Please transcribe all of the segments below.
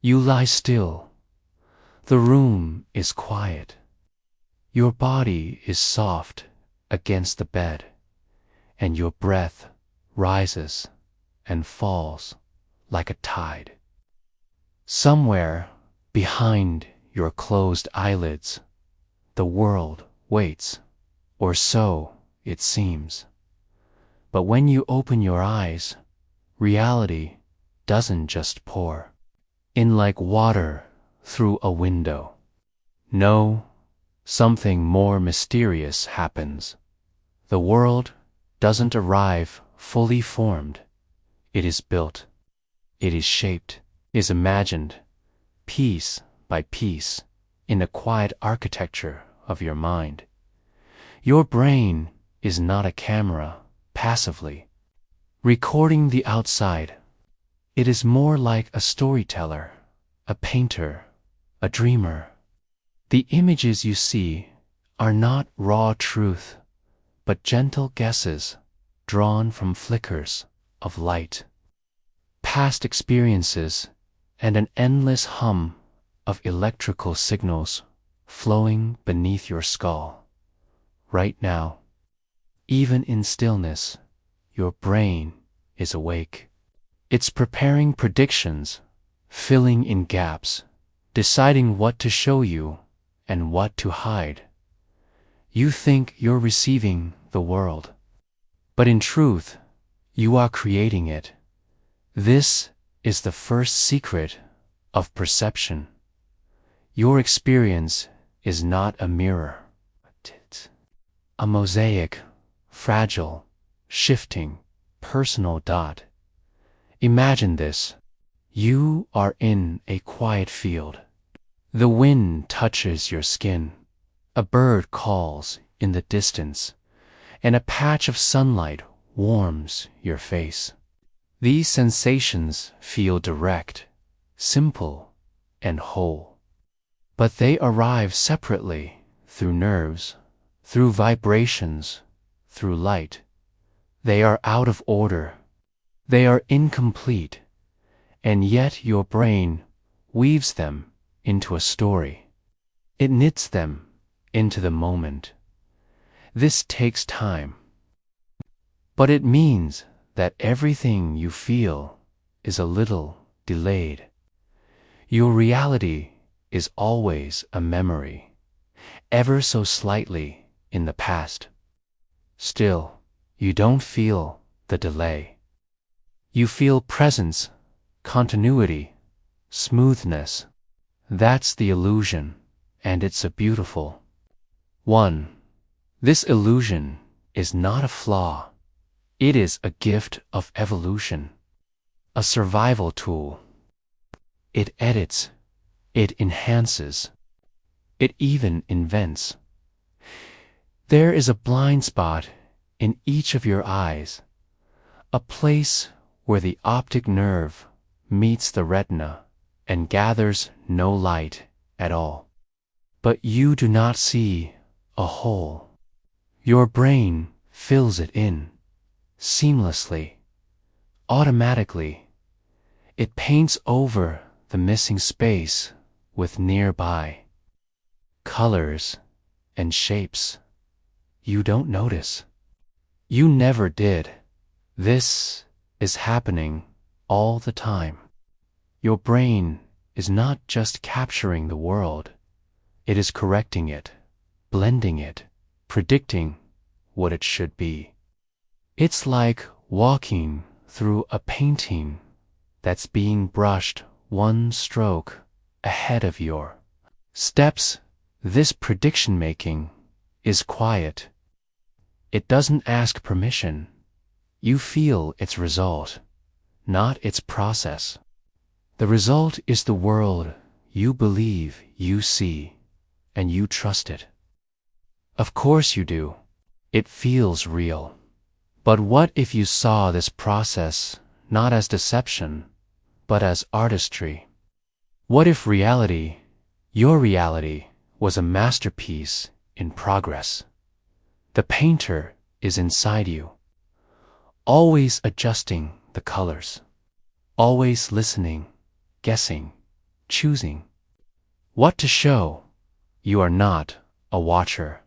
You lie still. The room is quiet. Your body is soft against the bed, and your breath rises and falls like a tide. Somewhere behind your closed eyelids, the world waits, or so it seems. But when you open your eyes, reality doesn't just pour in like water through a window. No, something more mysterious happens. The world doesn't arrive fully formed. It is built. It is shaped, is imagined, piece by piece, in the quiet architecture of your mind. Your brain is not a camera passively recording the outside. It is more like a storyteller, a painter, a dreamer. The images you see are not raw truth, but gentle guesses drawn from flickers of light, past experiences, and an endless hum of electrical signals flowing beneath your skull. Right now, even in stillness, your brain is awake. It's preparing predictions, filling in gaps, deciding what to show you and what to hide. You think you're receiving the world, but in truth, you are creating it. This is the first secret of perception. Your experience is not a mirror, a mosaic, fragile, shifting, personal dot. Imagine this. You are in a quiet field. The wind touches your skin. A bird calls in the distance, and a patch of sunlight warms your face. These sensations feel direct, simple, and whole. But they arrive separately through nerves, through vibrations, through light. They are out of order. They are incomplete, and yet your brain weaves them into a story. It knits them into the moment. This takes time, but it means that everything you feel is a little delayed. Your reality is always a memory, ever so slightly in the past. Still, you don't feel the delay. You feel presence, continuity, smoothness. That's the illusion, and it's a beautiful one. This illusion is not a flaw. It is a gift of evolution, a survival tool. It edits, it enhances, it even invents. There is a blind spot in each of your eyes, a place where the optic nerve meets the retina and gathers no light at all. But you do not see a hole. Your brain fills it in, seamlessly, automatically. It paints over the missing space with nearby colors and shapes you don't notice. You never did. This is happening all the time. Your brain is not just capturing the world, it is correcting it, blending it, predicting what it should be. It's like walking through a painting that's being brushed one stroke ahead of your steps. This prediction making is quiet. It doesn't ask permission. You feel its result, not its process. The result is the world you believe you see, and you trust it. Of course you do. It feels real. But what if you saw this process not as deception, but as artistry? What if reality, your reality, was a masterpiece in progress? The painter is inside you, always adjusting the colors, always listening, guessing, choosing what to show. You are not a watcher.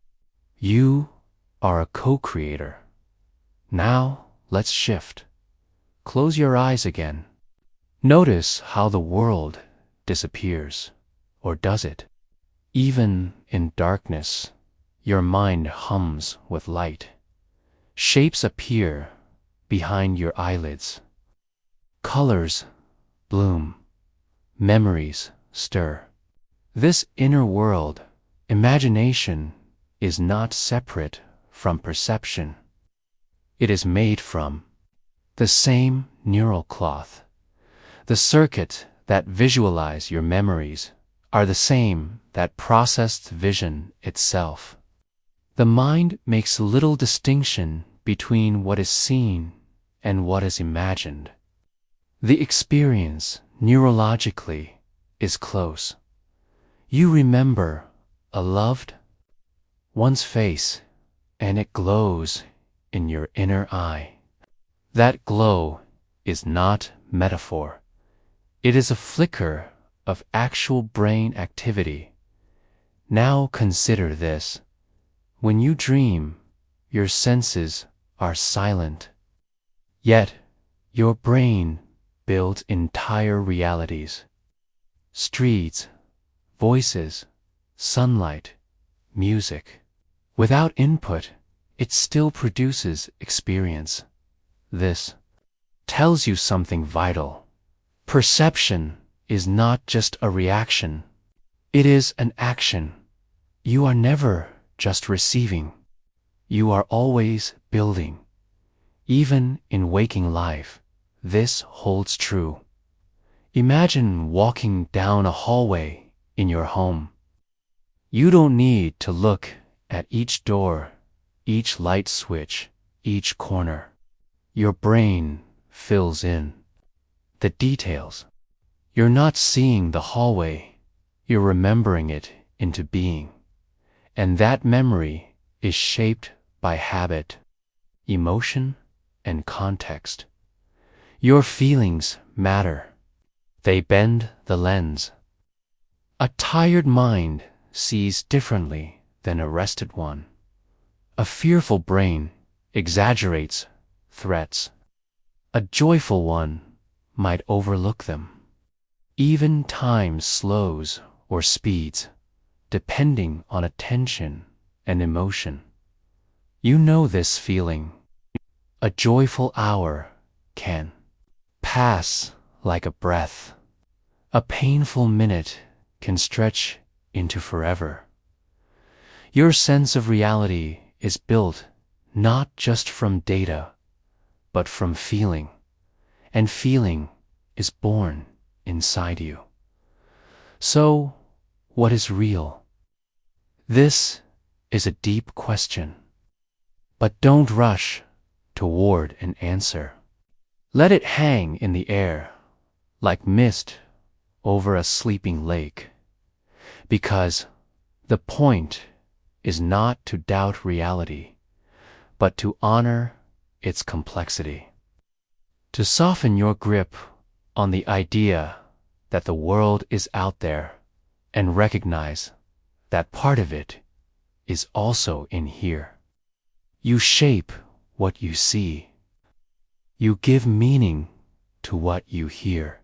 You are a co-creator. Now, let's shift. Close your eyes again. Notice how the world disappears, or does it? Even in darkness, your mind hums with light. Shapes appear behind your eyelids. Colors bloom. Memories stir. This inner world, imagination, is not separate from perception. It is made from the same neural cloth. The circuits that visualize your memories are the same that process vision itself. The mind makes little distinction between what is seen and what is imagined. The experience, neurologically, is close. You remember a loved one's face, and it glows in your inner eye. That glow is not metaphor. It is a flicker of actual brain activity. Now consider this. When you dream, your senses are silent. Yet, your brain builds entire realities. Streets, voices, sunlight, music. Without input, it still produces experience. This tells you something vital. Perception is not just a reaction. It is an action. You are never just receiving. You are always building. Even in waking life, this holds true. Imagine walking down a hallway in your home. You don't need to look at each door, each light switch, each corner. Your brain fills in the details. You're not seeing the hallway, you're remembering it into being. And that memory is shaped by habit, emotion, and context. Your feelings matter. They bend the lens. A tired mind sees differently than a rested one. A fearful brain exaggerates threats. A joyful one might overlook them. Even time slows or speeds, depending on attention and emotion. You know this feeling. A joyful hour can pass like a breath. A painful minute can stretch into forever. Your sense of reality is built not just from data, but from feeling, and feeling is born inside you. So, what is real? This is a deep question. But don't rush toward an answer. Let it hang in the air, like mist over a sleeping lake. Because the point is not to doubt reality, but to honor its complexity. To soften your grip on the idea that the world is out there and recognize that part of it is also in here. You shape what you see. You give meaning to what you hear.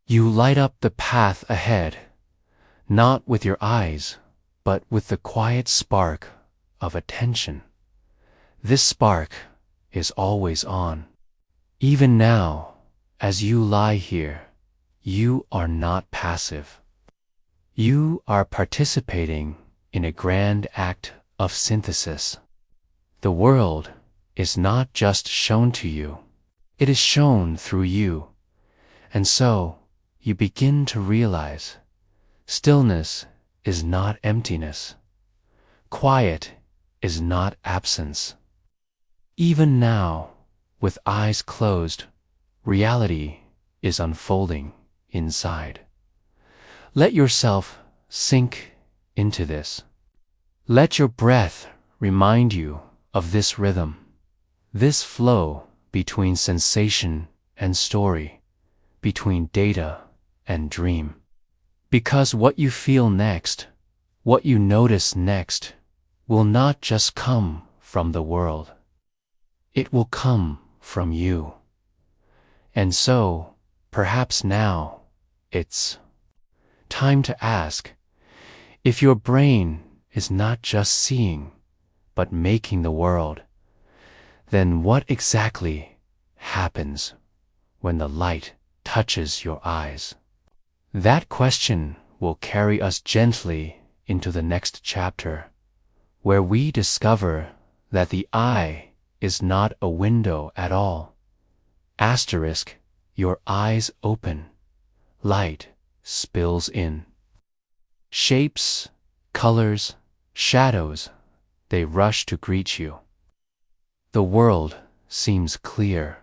You light up the path ahead, not with your eyes, but with the quiet spark of attention. This spark is always on. Even now, as you lie here, you are not passive. You are participating in a grand act of synthesis. The world is not just shown to you, it is shown through you. And so, you begin to realize, stillness is not emptiness. Quiet is not absence. Even now, with eyes closed, reality is unfolding inside. Let yourself sink into this. Let your breath remind you of this rhythm, this flow between sensation and story, between data and dream. Because what you feel next, what you notice next, will not just come from the world. It will come from you. And so, perhaps now, it's time to ask, if your brain is not just seeing, but making the world, then what exactly happens when the light touches your eyes? That question will carry us gently into the next chapter, where we discover that the eye is not a window at all. Asterisk, your eyes open, light spills in. Shapes, colors, shadows, they rush to greet you. The world seems clear,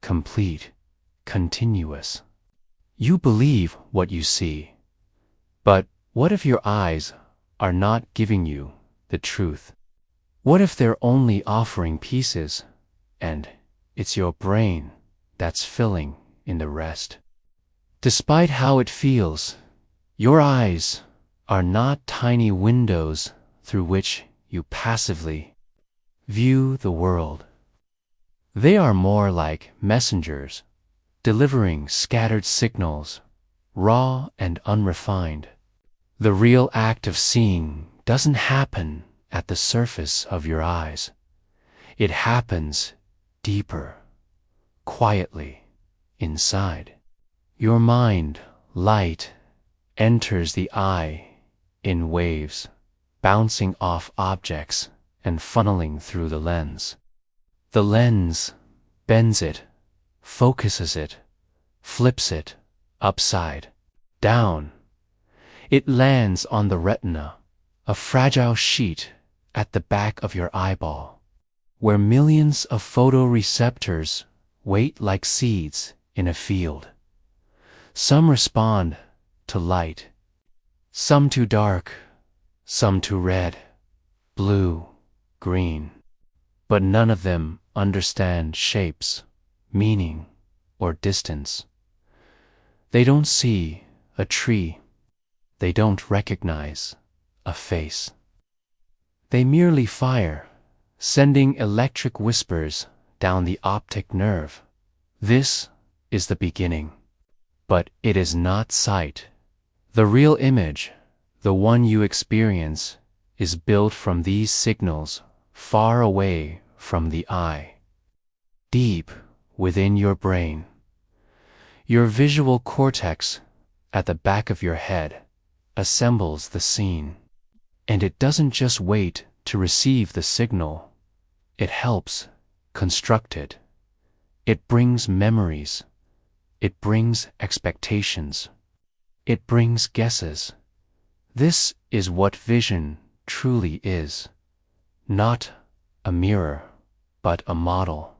complete, continuous. You believe what you see. But what if your eyes are not giving you the truth? What if they're only offering pieces, and it's your brain that's filling in the rest? Despite how it feels, your eyes are not tiny windows through which you passively view the world. They are more like messengers, delivering scattered signals, raw and unrefined. The real act of seeing doesn't happen at the surface of your eyes. It happens deeper, quietly, inside. Your mind, light, enters the eye in waves, bouncing off objects and funneling through the lens. The lens bends it, focuses it, flips it upside down. It lands on the retina, a fragile sheet at the back of your eyeball, where millions of photoreceptors wait like seeds in a field. Some respond to light, some too dark, some too red, blue, green, but none of them understand shapes, meaning, or distance. They don't see a tree. They don't recognize a face. They merely fire, sending electric whispers down the optic nerve. This is the beginning. But it is not sight. The real image, the one you experience, is built from these signals far away from the eye. Deep within your brain. Your visual cortex at the back of your head assembles the scene. And it doesn't just wait to receive the signal. It helps construct it. It brings memories. It brings expectations. It brings guesses. This is what vision truly is. Not a mirror, but a model.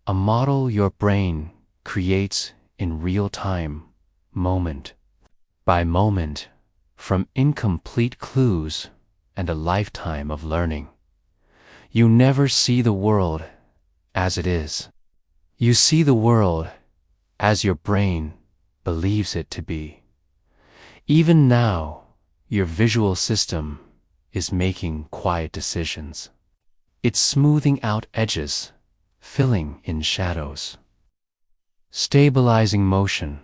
A model your brain creates in real time, moment by moment, from incomplete clues and a lifetime of learning. You never see the world as it is. You see the world as your brain believes it to be. Even now, your visual system is making quiet decisions. It's smoothing out edges, filling in shadows, stabilizing motion,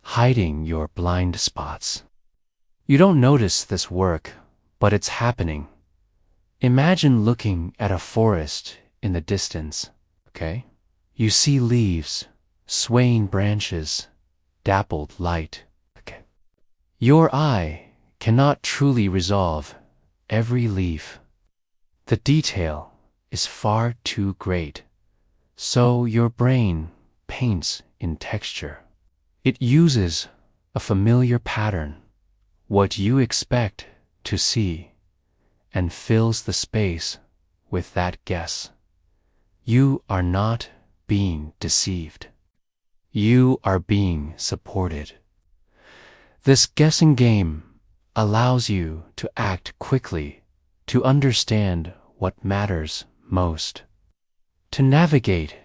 hiding your blind spots. You don't notice this work, but it's happening. Imagine looking at a forest in the distance, okay? You see leaves, swaying branches, dappled light. Okay. Your eye cannot truly resolve every leaf. The detail is far too great. So your brain paints in texture. It uses a familiar pattern, what you expect to see, and fills the space with that guess. You are not being deceived. You are being supported. This guessing game allows you to act quickly, to understand what matters most. To navigate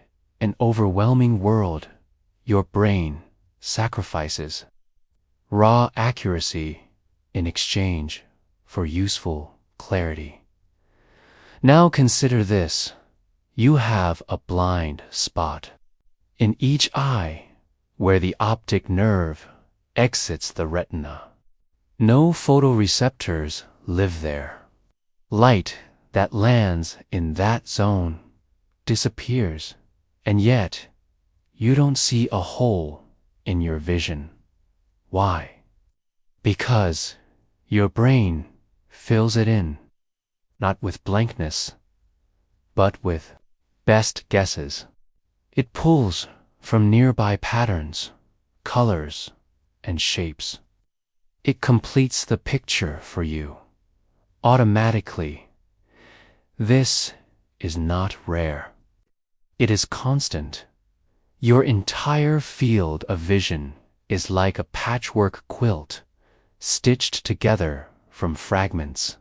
an overwhelming world, your brain sacrifices. raw accuracy in exchange for useful clarity. Now consider this. You have a blind spot in each eye where the optic nerve exits the retina. No photoreceptors live there. Light that lands in that zone disappears, and yet you don't see a hole in your vision. Why? Because your brain fills it in, not with blankness, but with best guesses. It pulls from nearby patterns, colors, and shapes. It completes the picture for you, automatically. This is not rare. It is constant. Your entire field of vision is like a patchwork quilt, stitched together from fragments.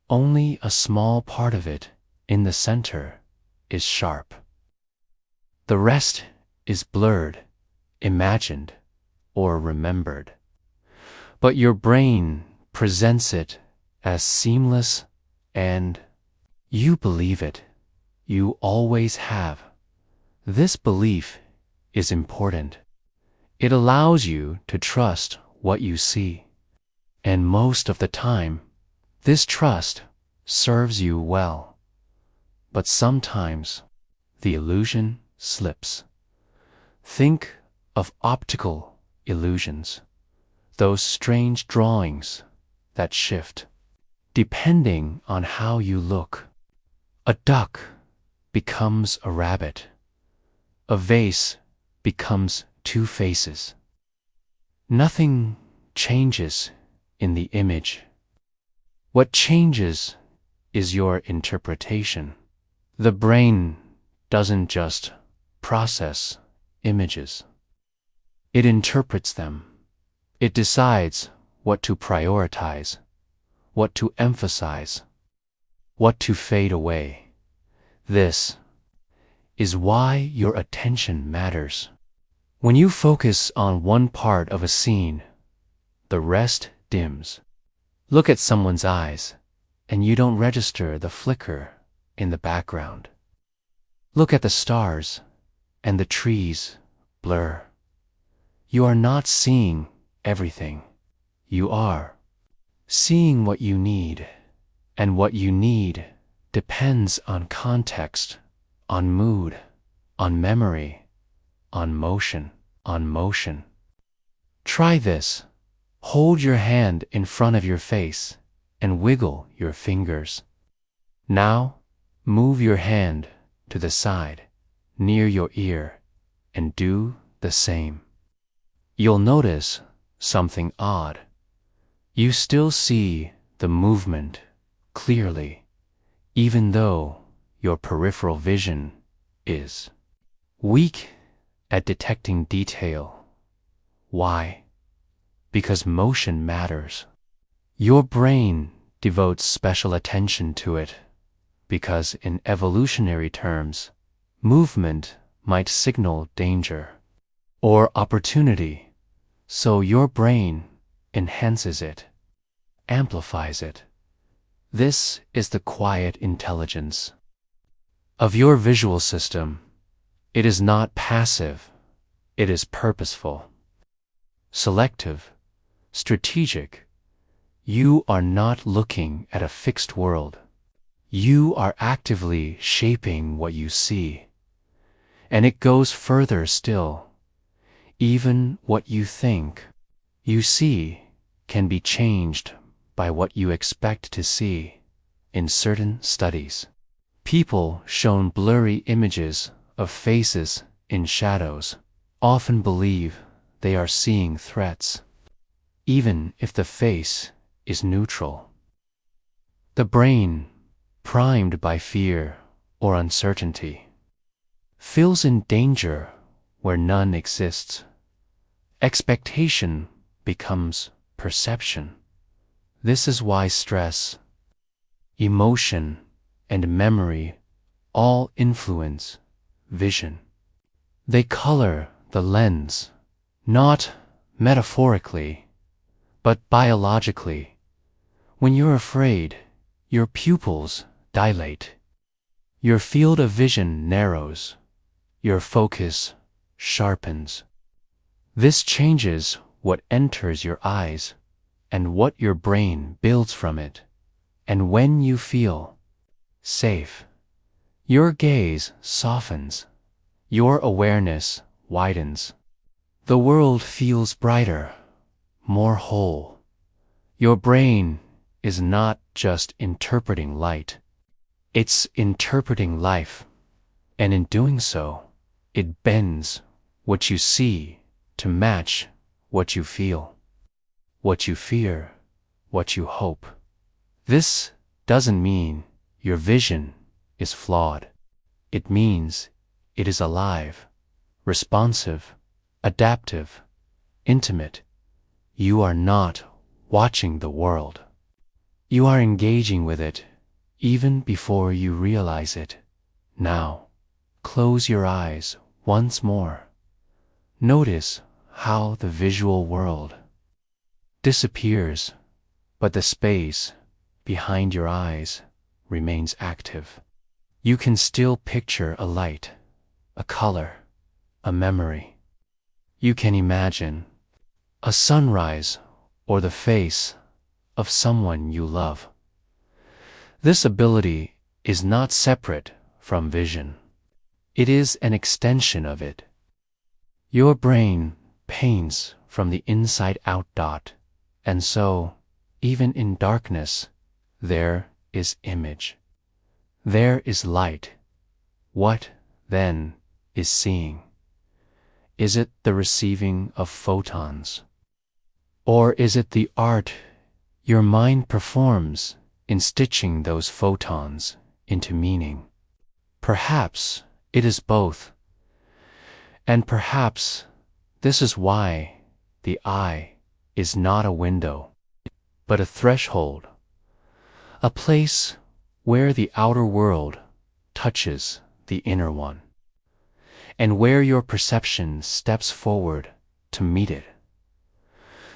Only a small part of it, in the center, is sharp. The rest is blurred, imagined, or remembered. But your brain presents it as seamless, and you believe it. You always have. This belief is important. It allows you to trust what you see. And most of the time, this trust serves you well. But sometimes the illusion slips. Think of optical illusions, those strange drawings that shift, depending on how you look. A duck becomes a rabbit. A vase becomes two faces. Nothing changes in the image. What changes is your interpretation. The brain doesn't just process images. It interprets them. It decides what to prioritize, what to emphasize, what to fade away. This is why your attention matters. When you focus on one part of a scene, the rest dims. Look at someone's eyes, and you don't register the flicker in the background. Look at the stars, and the trees blur. You are not seeing everything. You are seeing what you need, and what you need depends on context, on mood, on memory, on motion. Try this. Hold your hand in front of your face and wiggle your fingers. Now, move your hand to the side, near your ear, and do the same. You'll notice something odd. You still see the movement clearly, even though your peripheral vision is weak at detecting detail. Why? Because motion matters. Your brain devotes special attention to it because in evolutionary terms, movement might signal danger or opportunity, so your brain enhances it, amplifies it. This is the quiet intelligence of your visual system. It is not passive, it is purposeful, selective, strategic. You are not looking at a fixed world. You are actively shaping what you see. And it goes further still. Even what you think you see can be changed by what you expect to see. In certain studies, people shown blurry images of faces in shadows often believe they are seeing threats, even if the face is neutral. The brain, primed by fear or uncertainty, fills in danger where none exists. Expectation becomes perception. This is why stress, emotion, and memory all influence vision. They color the lens, not metaphorically, but biologically. When you're afraid, your pupils dilate. Your field of vision narrows. Your focus sharpens. This changes what enters your eyes and what your brain builds from it. And when you feel safe, your gaze softens. Your awareness widens. The world feels brighter, more whole. Your brain is not just interpreting light, it's interpreting life, and in doing so, it bends what you see to match what you feel, what you fear, what you hope. This doesn't mean your vision is flawed. It means it is alive, responsive, adaptive, intimate. You are not watching the world. You are engaging with it even before you realize it. Now, close your eyes once more. Notice how the visual world disappears, but the space behind your eyes remains active. You can still picture a light, a color, a memory. You can imagine a sunrise or the face of someone you love. This ability is not separate from vision. It is an extension of it. Your brain paints from the inside out. And so, even in darkness, there is image. There is light. What, then, is seeing? Is it the receiving of photons? Or is it the art your mind performs in stitching those photons into meaning? Perhaps it is both. And perhaps this is why the eye is not a window, but a threshold, a place where the outer world touches the inner one, and where your perception steps forward to meet it.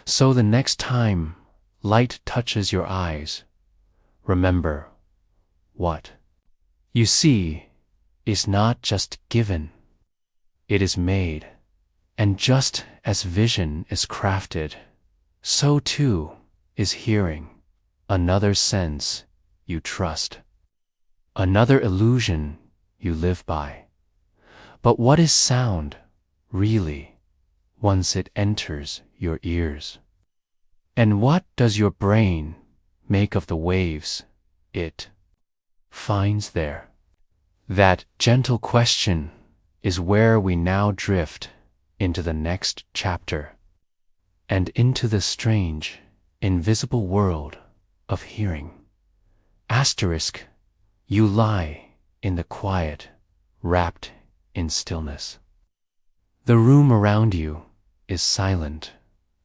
So the next time light touches your eyes, remember what you see is not just given, it is made. And just as vision is crafted, so too is hearing, another sense you trust, another illusion you live by. But what is sound, really, once it enters your ears? And what does your brain make of the waves it finds there? That gentle question is where we now drift into the next chapter, and into the strange, invisible world of hearing. Asterisk, you lie in the quiet, wrapped in stillness. The room around you is silent,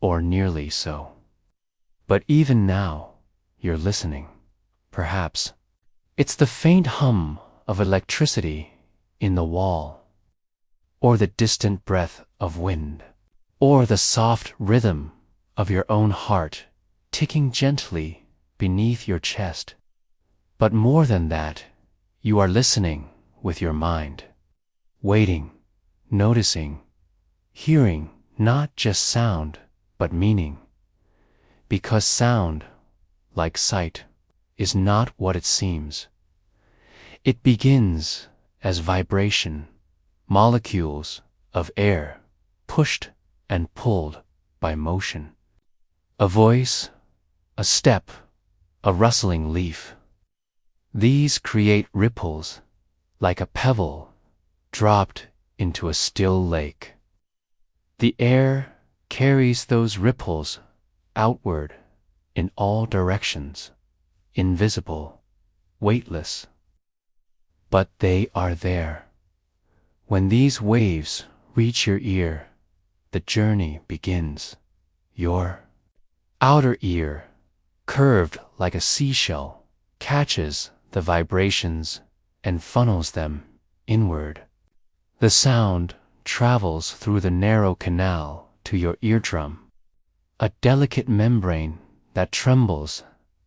or nearly so. But even now, you're listening. Perhaps it's the faint hum of electricity in the wall, or the distant breath of wind, or the soft rhythm of your own heart ticking gently beneath your chest. But more than that, you are listening with your mind, waiting, noticing, hearing not just sound, but meaning. Because sound, like sight, is not what it seems. It begins as vibration, molecules of air pushed and pulled by motion. A voice, a step, a rustling leaf. These create ripples like a pebble dropped into a still lake. The air carries those ripples outward in all directions, invisible, weightless. But they are there. When these waves reach your ear, the journey begins. Your outer ear, curved like a seashell, catches the vibrations and funnels them inward. The sound travels through the narrow canal to your eardrum, a delicate membrane that trembles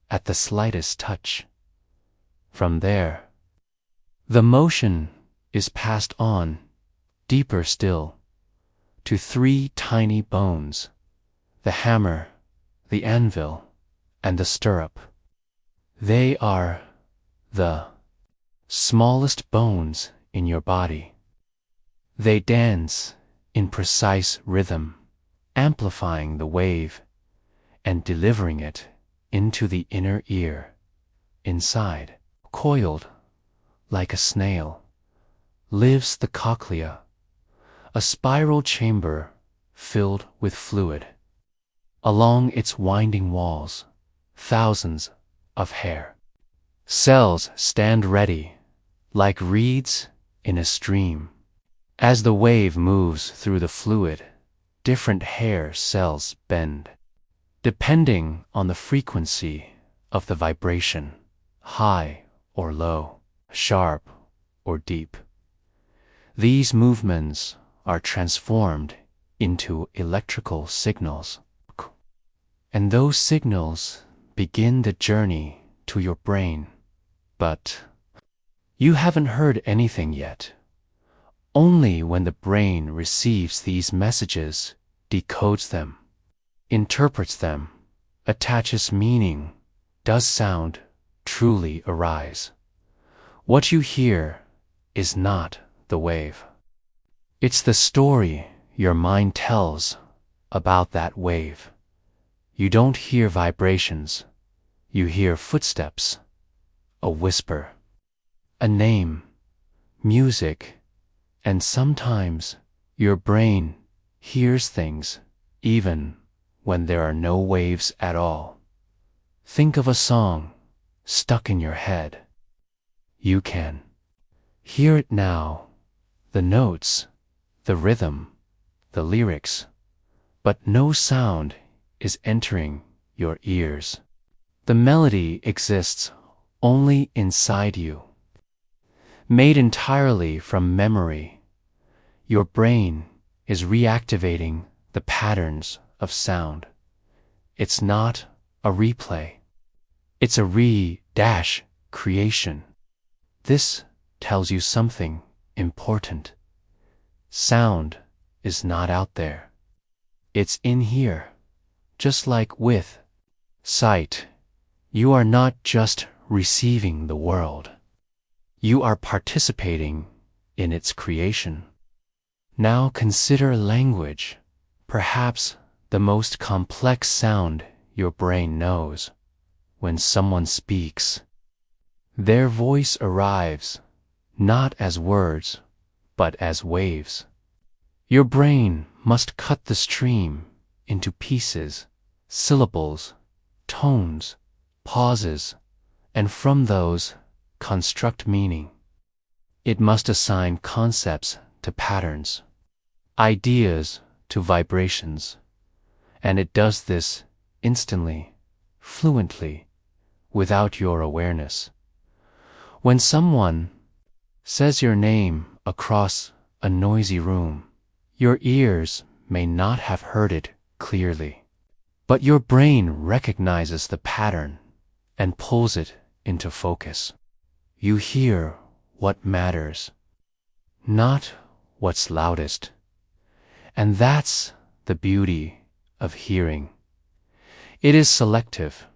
at the slightest touch. From there, the motion is passed on, deeper still, to 3 tiny bones: the hammer, the anvil, and the stirrup. They are the smallest bones in your body. They dance in precise rhythm, amplifying the wave and delivering it into the inner ear. Inside, coiled like a snail, lives the cochlea, a spiral chamber filled with fluid. Along its winding walls, thousands of hair cells stand ready, like reeds in a stream. As the wave moves through the fluid, different hair cells bend, depending on the frequency of the vibration, high or low, sharp or deep. These movements are transformed into electrical signals, and those signals begin the journey to your brain. But you haven't heard anything yet. Only when the brain receives these messages, decodes them, interprets them, attaches meaning, does sound truly arise. What you hear is not the wave. It's the story your mind tells about that wave. You don't hear vibrations, you hear footsteps, a whisper, a name, music, and sometimes your brain hears things even when there are no waves at all. Think of a song stuck in your head. You can hear it now, the notes, the rhythm, the lyrics, but no sound is entering your ears. The melody exists only inside you. Made entirely from memory, your brain is reactivating the patterns of sound. It's not a replay. It's a re-creation. This tells you something important. Sound is not out there. It's in here. Just like with sight, you are not just receiving the world. You are participating in its creation. Now consider language, perhaps the most complex sound your brain knows. When someone speaks, their voice arrives not as words, but as waves. Your brain must cut the stream into pieces, syllables, tones, pauses, and from those construct meaning. It must assign concepts to patterns, ideas to vibrations, and it does this instantly, fluently, without your awareness. When someone says your name across a noisy room, your ears may not have heard it clearly, but your brain recognizes the pattern and pulls it into focus. You hear what matters, not what's loudest. And that's the beauty of hearing. It is selective.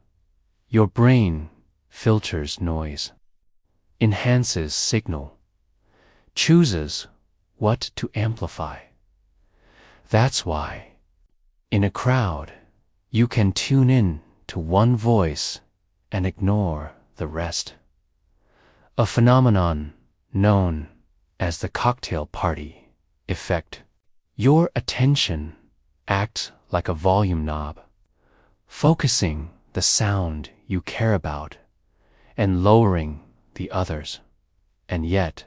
Your brain filters noise, enhances signal, chooses what to amplify. That's why, in a crowd, you can tune in to one voice and ignore the rest. A phenomenon known as the cocktail party effect. Your attention acts like a volume knob, focusing the sound you care about and lowering the others. And yet,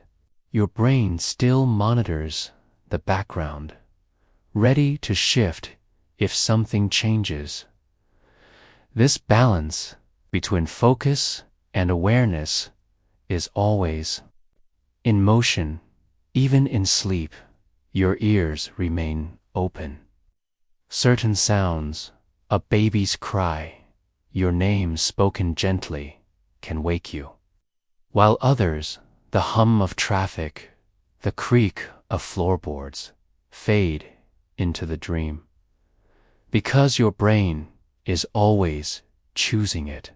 your brain still monitors the background, ready to shift if something changes. This balance between focus and awareness is always in motion. Even in sleep, your ears remain open. Certain sounds, A baby's cry, your name spoken gently, can wake you. While others, the hum of traffic, the creak of floorboards, fade into the dream. Because your brain is always choosing it.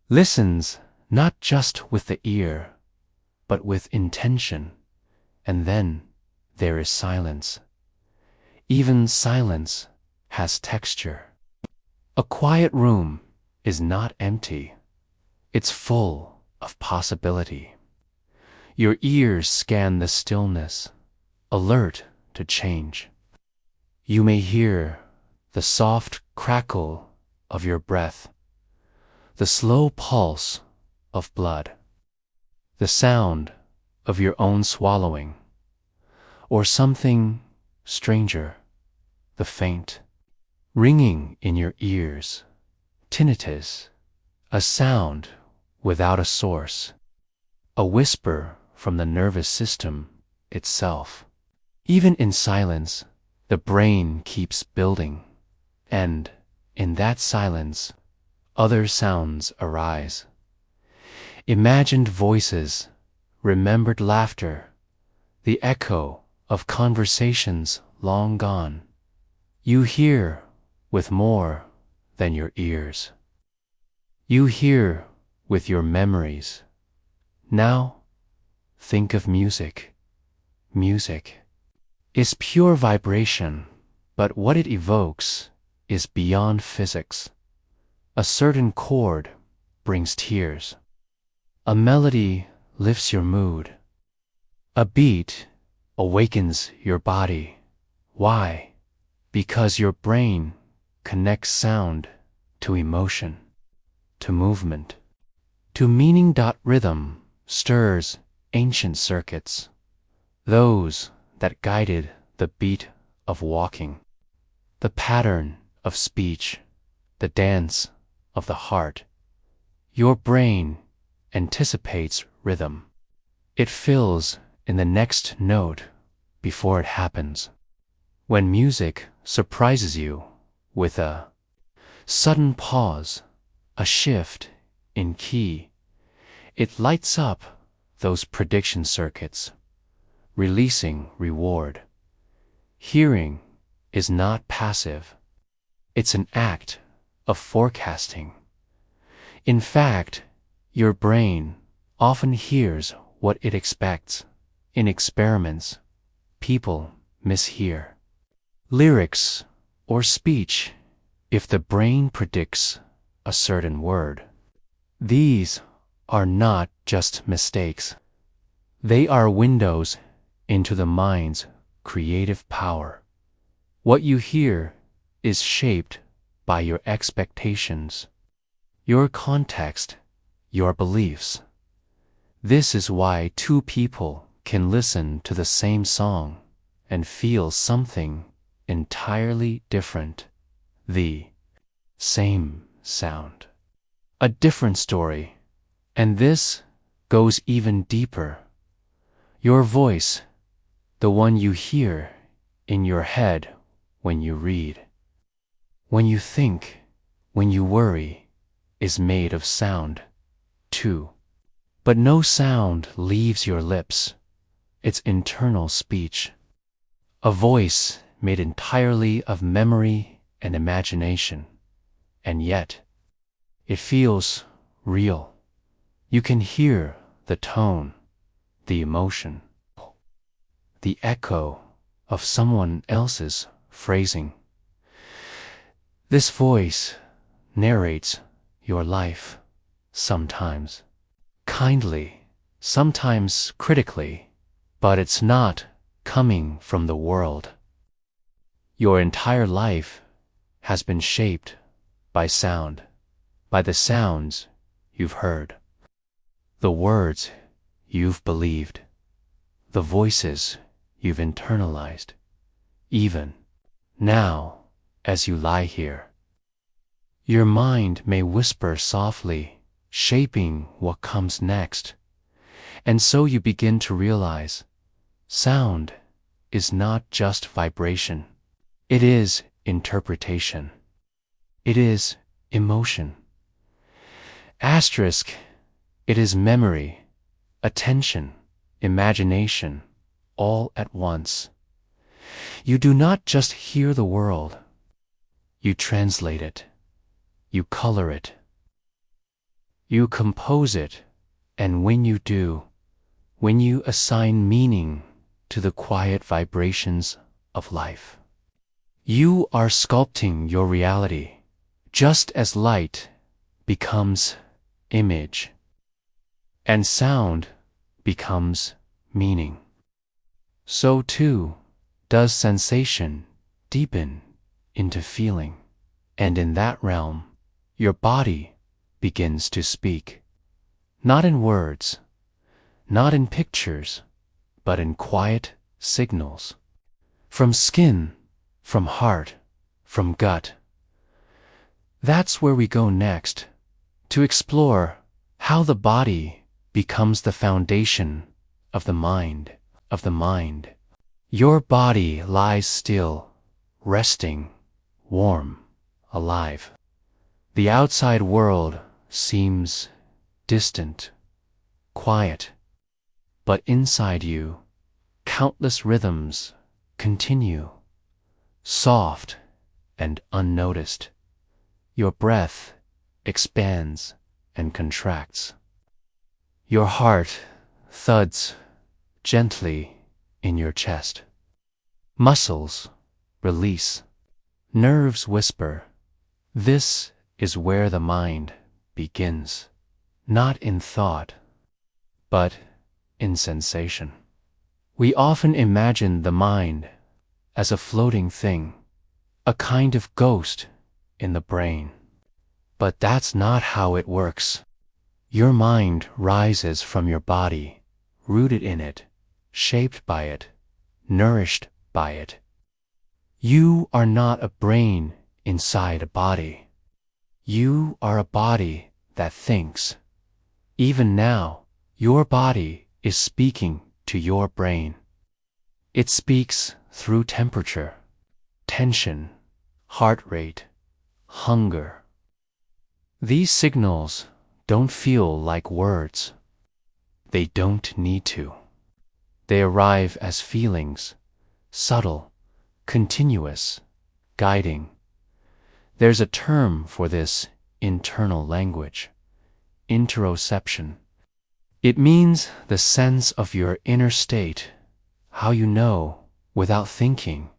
Listens not just with the ear, but with intention, and then there is silence. Even silence has texture. A quiet room is not empty. It's full of possibility. Your ears scan the stillness, alert to change. You may hear the soft crackle of your breath, the slow pulse of blood, the sound of your own swallowing, or something stranger, the faint ringing in your ears, tinnitus, a sound without a source, a whisper from the nervous system itself. Even in silence, the brain keeps building, and in that silence, other sounds arise. Imagined voices, remembered laughter, the echo of conversations long gone. You hear with more than your ears. You hear with your memories. Now, think of music. Music is pure vibration, but what it evokes is beyond physics. A certain chord brings tears. A melody lifts your mood. A beat awakens your body. Why? Because your brain connects sound to emotion, to movement, to meaning. Rhythm stirs ancient circuits, those that guided the beat of walking, the pattern of speech, the dance of the heart. Your brain anticipates rhythm. It fills in the next note before it happens. When music surprises you with a sudden pause, a shift in key, it lights up those prediction circuits, releasing reward. Hearing is not passive. It's an act of forecasting. In fact, your brain often hears what it expects. In experiments, people mishear lyrics or speech if the brain predicts a certain word. These are not just mistakes. They are windows into the mind's creative power. What you hear is shaped by your expectations, your context, your beliefs. This is why two people can listen to the same song and feel something entirely different. The same sound, a different story, and this goes even deeper. Your voice, the one you hear in your head when you read, when you think, when you worry, is made of sound, too. But no sound leaves your lips. It's internal speech. A voice made entirely of memory and imagination. And yet, it feels real. You can hear the tone, the emotion, the echo of someone else's phrasing. This voice narrates your life, sometimes kindly, sometimes critically, but it's not coming from the world. Your entire life has been shaped by sound, by the sounds you've heard, the words you've believed, the voices you've internalized. Even now, as you lie here, your mind may whisper softly, shaping what comes next. And so you begin to realize sound is not just vibration. It is interpretation. it is emotion. Asterisk, it is memory, attention, imagination, all at once. You do not just hear the world. You translate it. You color it. You compose it, and when you do, when you assign meaning to the quiet vibrations of life, you are sculpting your reality, just as light becomes image and sound becomes meaning. So too does sensation deepen into feeling, and in that realm, your body begins to speak, not in words, not in pictures, but in quiet signals. From skin, from heart, from gut. That's where we go next, to explore how the body becomes the foundation of the mind, Your body lies still, resting, warm, alive. The outside world seems distant, quiet, but inside you, countless rhythms continue, soft and unnoticed. Your breath expands and contracts. Your heart thuds gently in your chest. Muscles release. Nerves whisper. This is where the mind begins, not in thought, but in sensation. We often imagine the mind as a floating thing, a kind of ghost in the brain. But that's not how it works. Your mind rises from your body, rooted in it, shaped by it, nourished by it. You are not a brain inside a body. You are a body that thinks. Even now, your body is speaking to your brain. It speaks through temperature, tension, heart rate, hunger. These signals don't feel like words. They don't need to. They arrive as feelings, subtle, continuous, guiding. There's a term for this internal language, interoception. It means the sense of your inner state, how you know, without thinking,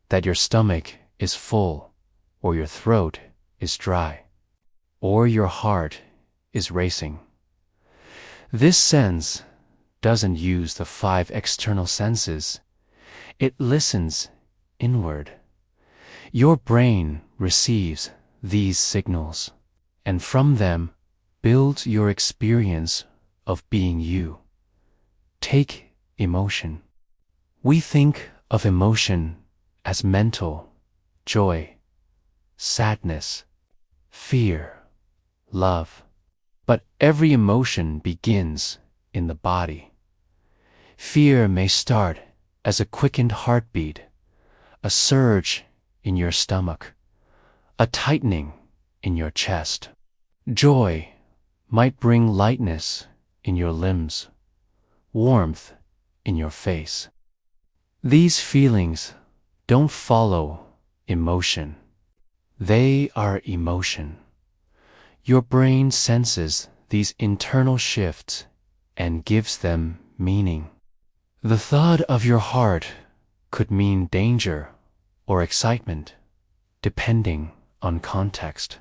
that your stomach is full, or your throat is dry, or your heart is racing. This sense doesn't use the 5 external senses. It listens inward. Your brain receives these signals, and from them builds your experience of being you. Take emotion. We think of emotion as mental, joy, sadness, fear, love. But every emotion begins in the body. Fear may start as a quickened heartbeat, a surge in your stomach, a tightening in your chest. Joy might bring lightness in your limbs, warmth in your face. These feelings don't follow emotion. They are emotion. Your brain senses these internal shifts and gives them meaning. The thud of your heart could mean danger or excitement, depending on context.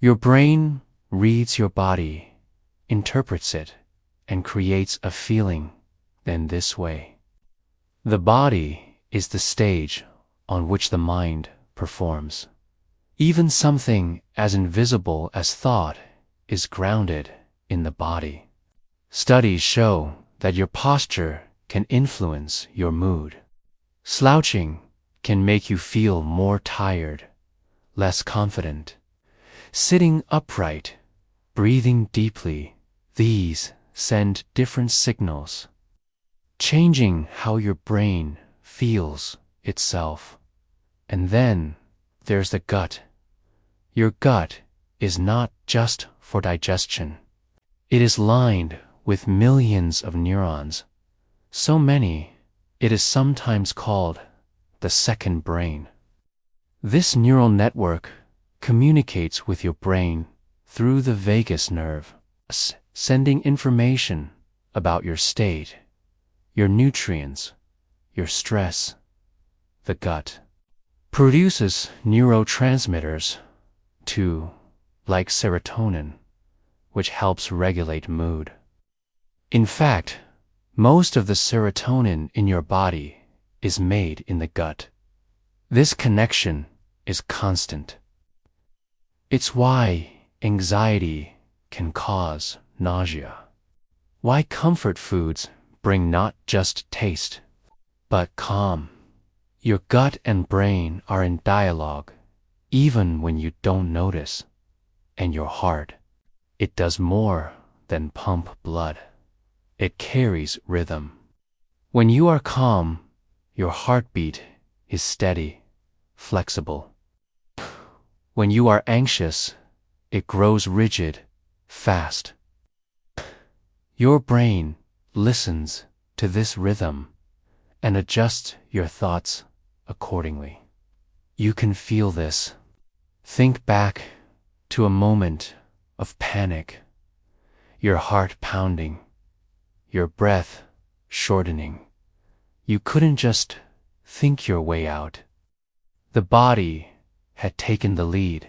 Your brain reads your body, interprets it, and creates a feeling in this way. The body is the stage on which the mind performs. Even something as invisible as thought is grounded in the body. Studies show that your posture can influence your mood. Slouching can make you feel more tired, less confident. Sitting upright, breathing deeply, these send different signals, changing how your brain feels itself. And then there's the gut, Your gut is not just for digestion. It is lined with millions of neurons, so many it is sometimes called the second brain. This neural network communicates with your brain through the vagus nerve, sending information about your state, your nutrients, your stress. The gut produces neurotransmitters too, like serotonin, which helps regulate mood. In fact, most of the serotonin in your body is made in the gut. This connection is constant. It's why anxiety can cause nausea. Why comfort foods bring not just taste, but calm. Your gut and brain are in dialogue, even when you don't notice. And your heart, it does more than pump blood. It carries rhythm. When you are calm, your heartbeat is steady, flexible. When you are anxious, it grows rigid, fast. Your brain listens to this rhythm and adjusts your thoughts accordingly. You can feel this. Think back to a moment of panic, your heart pounding, your breath shortening. You couldn't just think your way out. The body had taken the lead.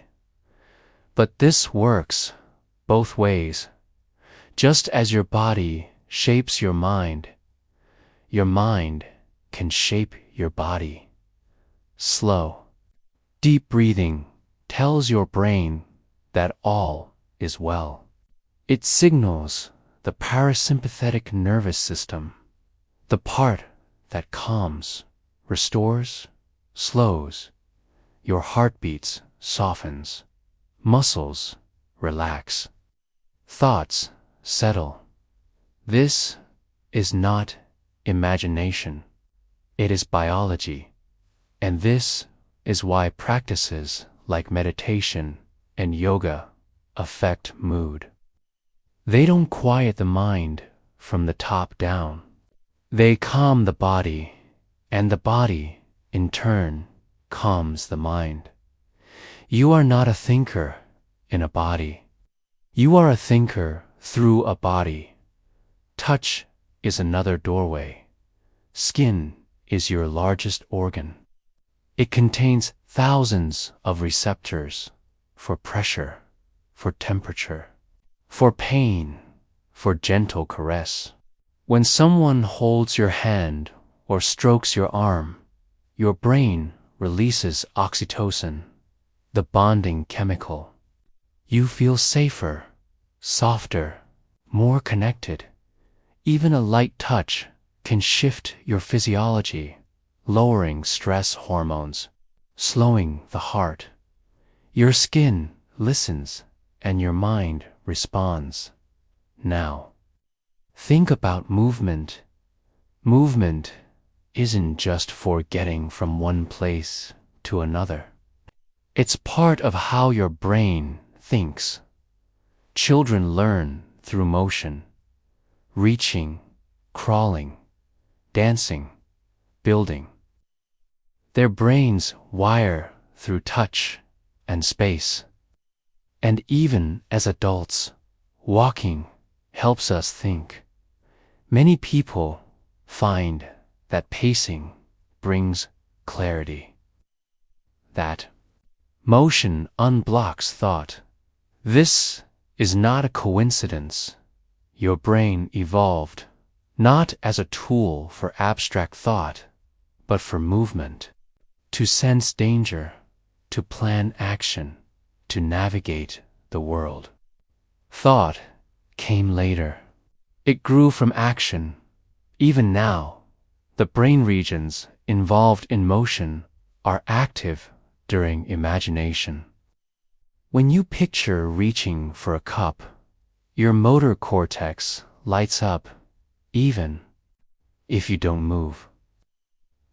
But this works both ways. Just as your body shapes your mind can shape your body. Slow, deep breathing tells your brain that all is well. It signals the parasympathetic nervous system, the part that calms, restores, slows. Your heartbeats softens, muscles relax, thoughts settle. This is not imagination. It is biology. And this is why practices like meditation and yoga affect mood. They don't quiet the mind from the top down. They calm the body, and the body, in turn, calms the mind. You are not a thinker in a body. You are a thinker through a body. Touch is another doorway. Skin is your largest organ. It contains thousands of receptors for pressure, for temperature, for pain, for gentle caress. When someone holds your hand or strokes your arm, your brain releases oxytocin, the bonding chemical. You feel safer, softer, more connected. Even a light touch can shift your physiology, lowering stress hormones, slowing the heart. Your skin listens and your mind responds. Now, think about movement. Movement isn't just for getting from one place to another. It's part of how your brain thinks. Children learn through motion, reaching, crawling, dancing, building. Their brains wire through touch and space. And even as adults, walking helps us think. Many people find that pacing brings clarity, that motion unblocks thought. This is not a coincidence. Your brain evolved not as a tool for abstract thought, but for movement, to sense danger, to plan action, to navigate the world. Thought came later. It grew from action. Even now, the brain regions involved in motion are active during imagination. When you picture reaching for a cup, your motor cortex lights up, even if you don't move.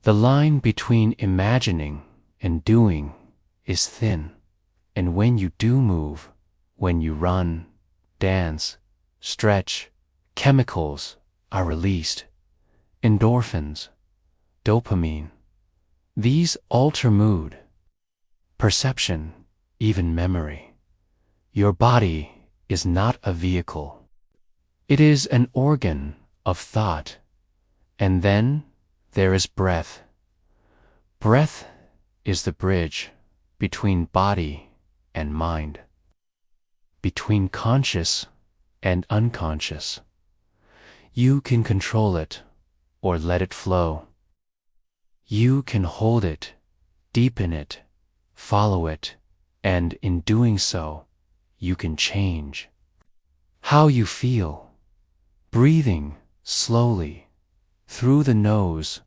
The line between imagining and doing is thin, And when you do move, when you run, dance, stretch, chemicals are released. Endorphins, dopamine. These alter mood, perception, even memory. Your body is not a vehicle. It is an organ of thought. And then there is breath. Breath is the bridge between body and mind, between conscious and unconscious. You can control it or let it flow. You can hold it, deepen it, follow it, and in doing so, you can change how you feel. Breathing slowly through the nose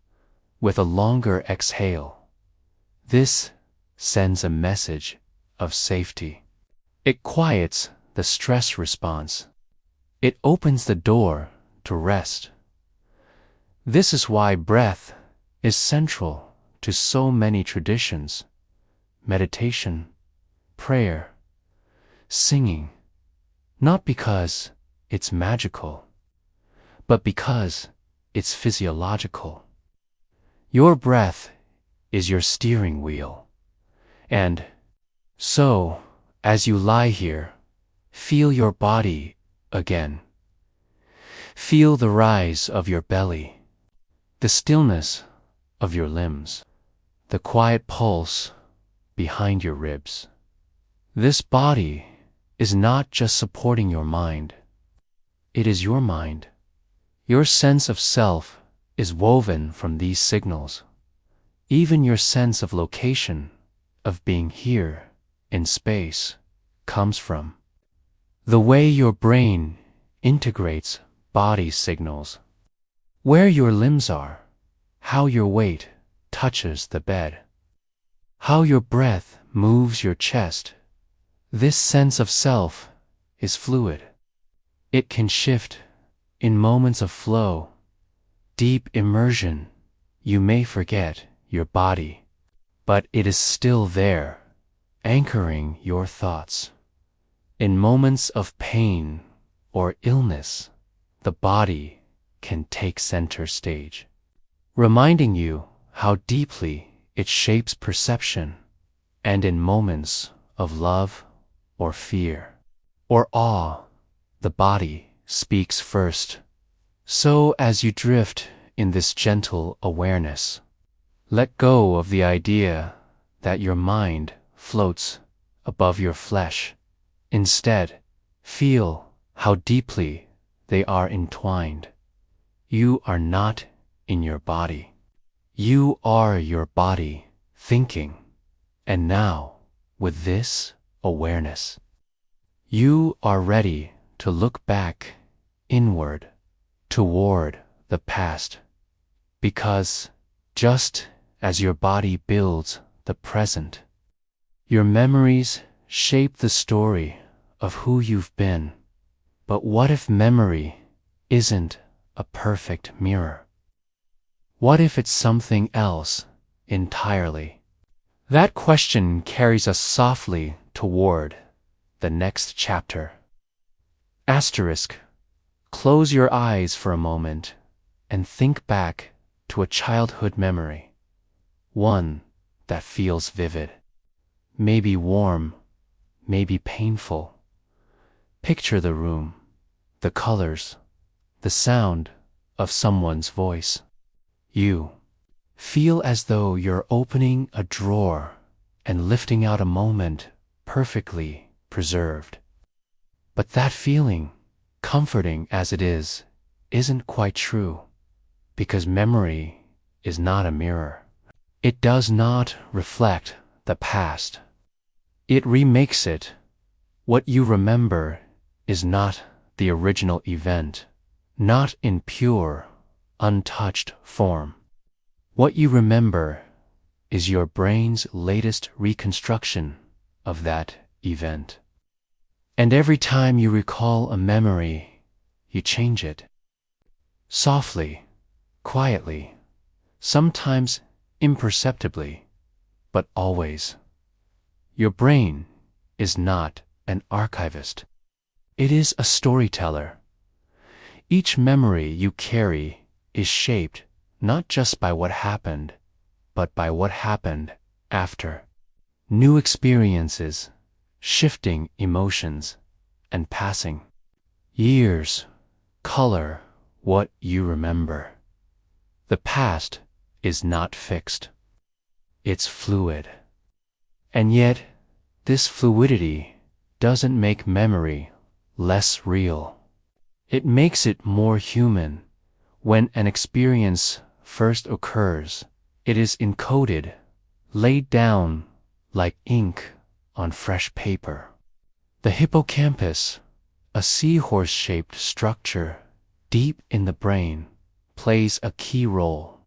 with a longer exhale. This sends a message of safety. It quiets the stress response. It opens the door to rest. This is why breath is central to so many traditions: meditation, prayer, singing, not because it's magical, but because it's physiological. Your breath is your steering wheel. And so, as you lie here, feel your body again. Feel the rise of your belly, the stillness of your limbs, the quiet pulse behind your ribs. This body is not just supporting your mind. It is your mind. Your sense of self is woven from these signals. Even your sense of location, of being here in space, comes from the way your brain integrates body signals. Where your limbs are, how your weight touches the bed, how your breath moves your chest. This sense of self is fluid. It can shift in moments of flow, deep immersion. You may forget your body, but it is still there, anchoring your thoughts. In moments of pain or illness, the body can take center stage, reminding you how deeply it shapes perception. And in moments of love or fear or awe, the body speaks first. So as you drift in this gentle awareness, let go of the idea that your mind floats above your flesh. Instead, feel how deeply they are entwined. You are not in your body. You are your body thinking. And now, with this awareness, you are ready to look back inward toward the past. Because just as your body builds the present, your memories shape the story of who you've been. But what if memory isn't a perfect mirror? What if it's something else entirely? That question carries us softly toward the next chapter. Asterisk. Close your eyes for a moment and think back to a childhood memory. One that feels vivid. Maybe warm, maybe painful. Picture the room, the colors, the sound of someone's voice. You feel as though you're opening a drawer and lifting out a moment perfectly preserved. But that feeling, comforting as it is, isn't quite true, because memory is not a mirror. It does not reflect the past. It remakes it. What you remember is not the original event, not in pure, untouched form. What you remember is your brain's latest reconstruction of that event. And every time you recall a memory, you change it. Softly, quietly, sometimes imperceptibly, but always. Your brain is not an archivist. It is a storyteller. Each memory you carry is shaped not just by what happened, but by what happened after. New experiences, shifting emotions, and passing years color what you remember. The past is not fixed. It's fluid. And yet, this fluidity doesn't make memory less real. It makes it more human. When an experience first occurs, it is encoded, laid down like ink on fresh paper. The hippocampus, a seahorse-shaped structure deep in the brain, plays a key role.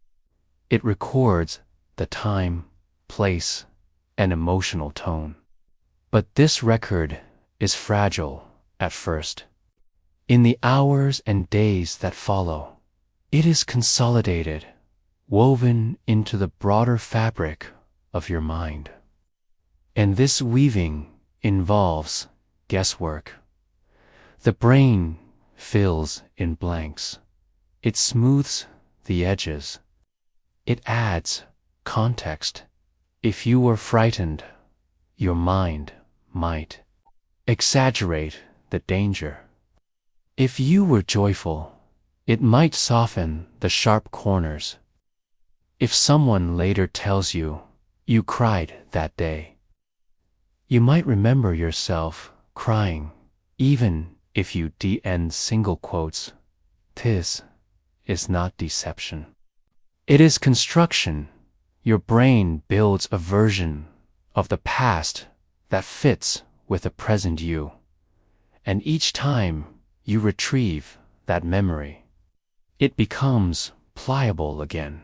It records the time, place, and emotional tone. But this record is fragile at first. In the hours and days that follow, it is consolidated, woven into the broader fabric of your mind. And this weaving involves guesswork. The brain fills in blanks. It smooths the edges. It adds context. If you were frightened, your mind might exaggerate the danger. If you were joyful, it might soften the sharp corners. If someone later tells you, you cried that day, you might remember yourself crying, even if you end single quotes. This is not deception. It is construction. Your brain builds a version of the past that fits with the present you. And each time you retrieve that memory, it becomes pliable again,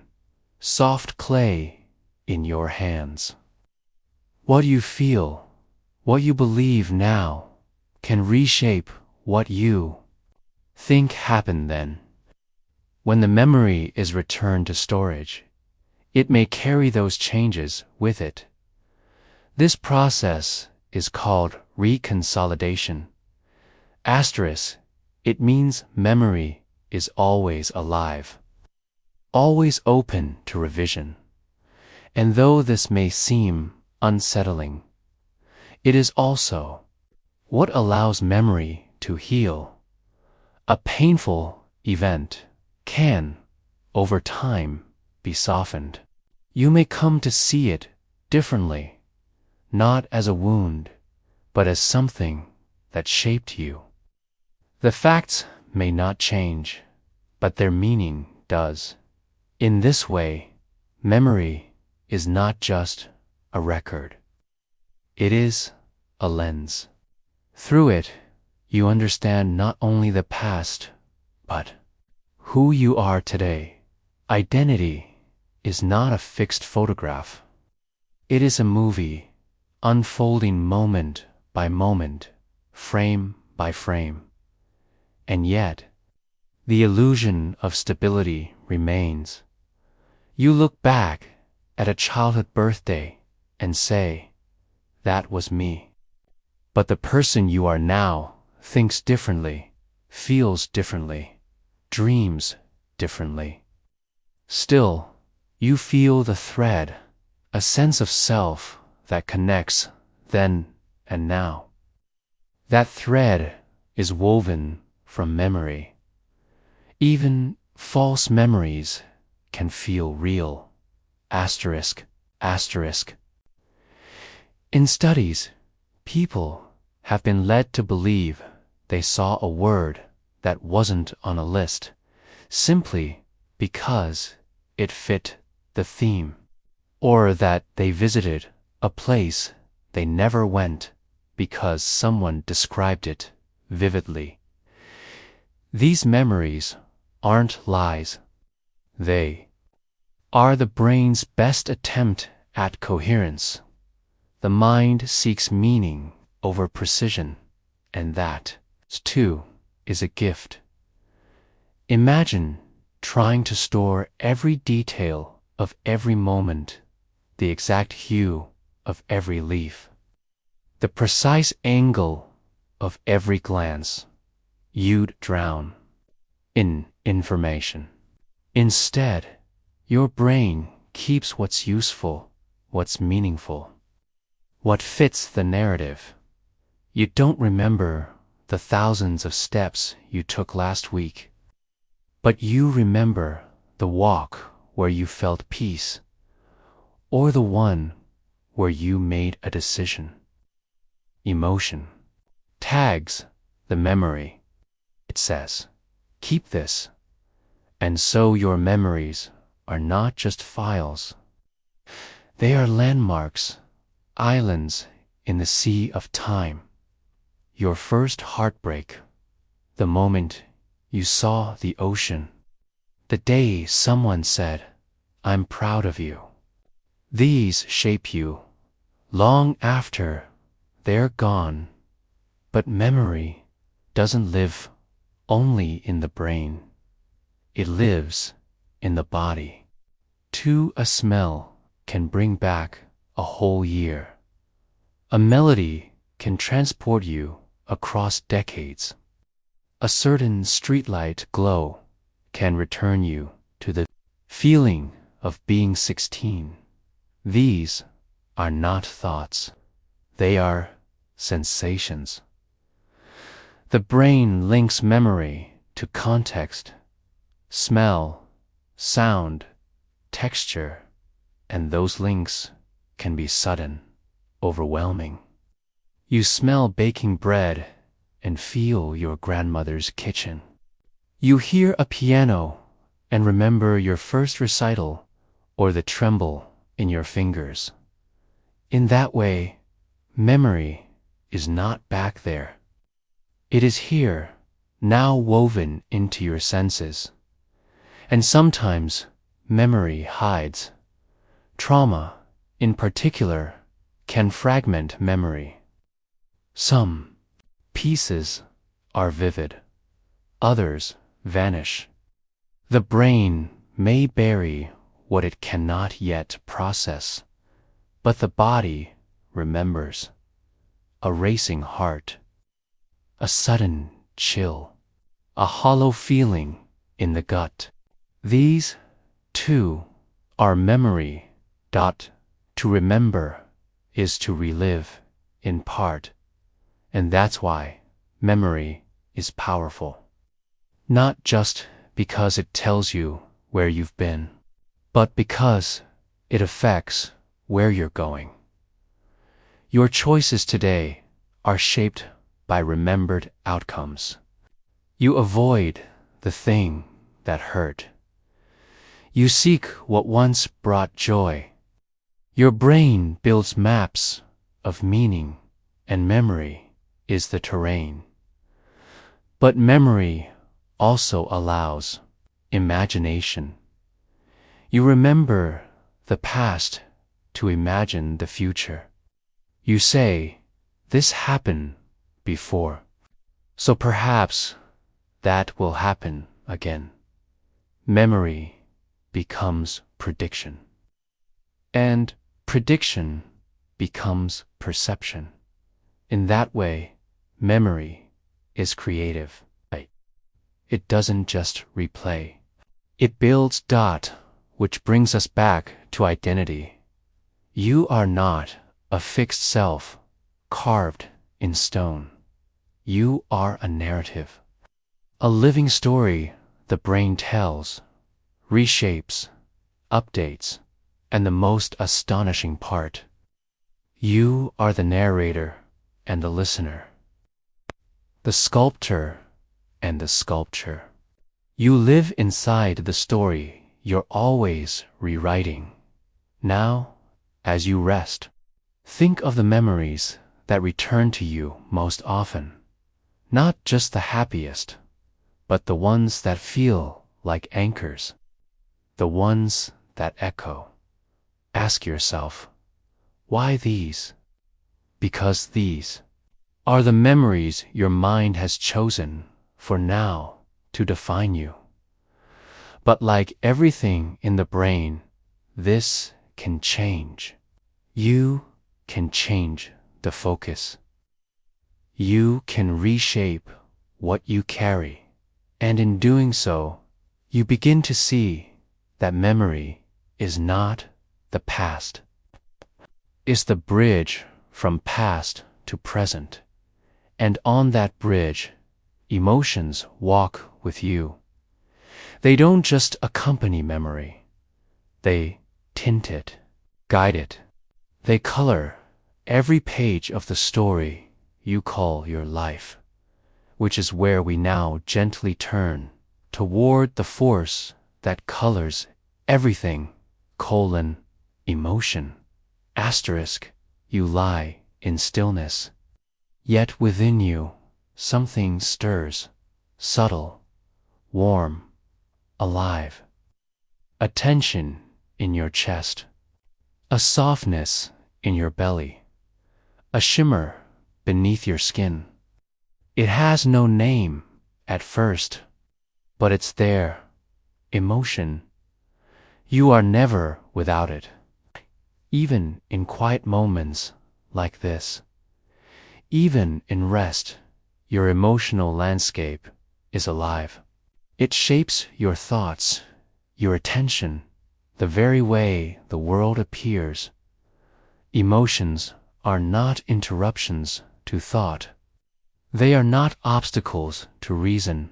soft clay in your hands. What you feel, what you believe now, can reshape what you think happened then. When the memory is returned to storage, it may carry those changes with it. This process is called reconsolidation. Asterisk, it means memory is always alive, always open to revision. And though this may seem unsettling, it is also what allows memory to heal. A painful event can, over time, be softened. You may come to see it differently, not as a wound, but as something that shaped you. The facts may not change, but their meaning does. In this way, memory is not just a record. It is a lens. Through it, you understand not only the past, but who you are today. Identity is not a fixed photograph. It is a movie, unfolding moment by moment, frame by frame. And yet, the illusion of stability remains. You look back at a childhood birthday and say, "That was me." But the person you are now thinks differently, feels differently, dreams differently. Still, you feel the thread, a sense of self that connects then and now. That thread is woven from memory. Even false memories can feel real. Asterisk, asterisk. In studies, people have been led to believe they saw a word that wasn't on a list simply because it fit the theme, or that they visited a place they never went because someone described it vividly. These memories aren't lies. They are the brain's best attempt at coherence. The mind seeks meaning over precision, and that, too, is a gift. Imagine trying to store every detail of every moment, the exact hue of every leaf. the precise angle of every glance, you'd drown in information. Instead, your brain keeps what's useful, what's meaningful, what fits the narrative. You don't remember the thousands of steps you took last week, but you remember the walk where you felt peace, or the one where you made a decision. Emotion tags the memory. It says, keep this. And so your memories are not just files. They are landmarks, islands in the sea of time. Your first heartbreak, the moment you saw the ocean, the day someone said, "I'm proud of you." These shape you long after they're gone. But memory doesn't live only in the brain. It lives in the body. Too, a smell can bring back a whole year. A melody can transport you across decades. A certain streetlight glow can return you to the feeling of being 16. These are not thoughts. They are sensations. The brain links memory to context, smell, sound, texture, and those links can be sudden, overwhelming. You smell baking bread and feel your grandmother's kitchen. You hear a piano and remember your first recital or the tremble in your fingers. In that way, memory is not back there. It is here, now woven into your senses. And sometimes memory hides. Trauma, in particular, can fragment memory. Some pieces are vivid, others vanish. The brain may bury what it cannot yet process, but the body remembers. A racing heart, a sudden chill, a hollow feeling in the gut. These, too, are memory. To remember is to relive, in part, and that's why memory is powerful. Not just because it tells you where you've been, but because it affects where you're going. Your choices today are shaped by remembered outcomes. You avoid the thing that hurt. You seek what once brought joy. Your brain builds maps of meaning, and memory is the terrain. But memory also allows imagination. You remember the past to imagine the future. You say, "This happened before, so perhaps that will happen again." Memory becomes prediction. And prediction becomes perception. In that way, memory is creative. It doesn't just replay. It builds which brings us back to identity. You are not a fixed self carved in stone. You are a narrative, a living story the brain tells, reshapes, updates, and the most astonishing part, you are the narrator and the listener, the sculptor and the sculpture. You live inside the story you're always rewriting. Now, as you rest, think of the memories that return to you most often. Not just the happiest, but the ones that feel like anchors, the ones that echo. Ask yourself, why these? Because these are the memories your mind has chosen for now to define you. But like everything in the brain, this can change. You can change the focus. You can reshape what you carry, and in doing so, you begin to see that memory is not the past. It's the bridge from past to present, and on that bridge, emotions walk with you. They don't just accompany memory, they tint it, guide it. They color every page of the story you call your life, which is where we now gently turn toward the force that colors everything, emotion, asterisk, you lie in stillness. Yet within you, something stirs, subtle, warm, alive. A tension in your chest, a softness in your belly, a shimmer beneath your skin. It has no name at first, but it's there, emotion. You are never without it, even in quiet moments like this. Even in rest, your emotional landscape is alive. It shapes your thoughts, your attention, the very way the world appears. Emotions are not interruptions to thought. They are not obstacles to reason.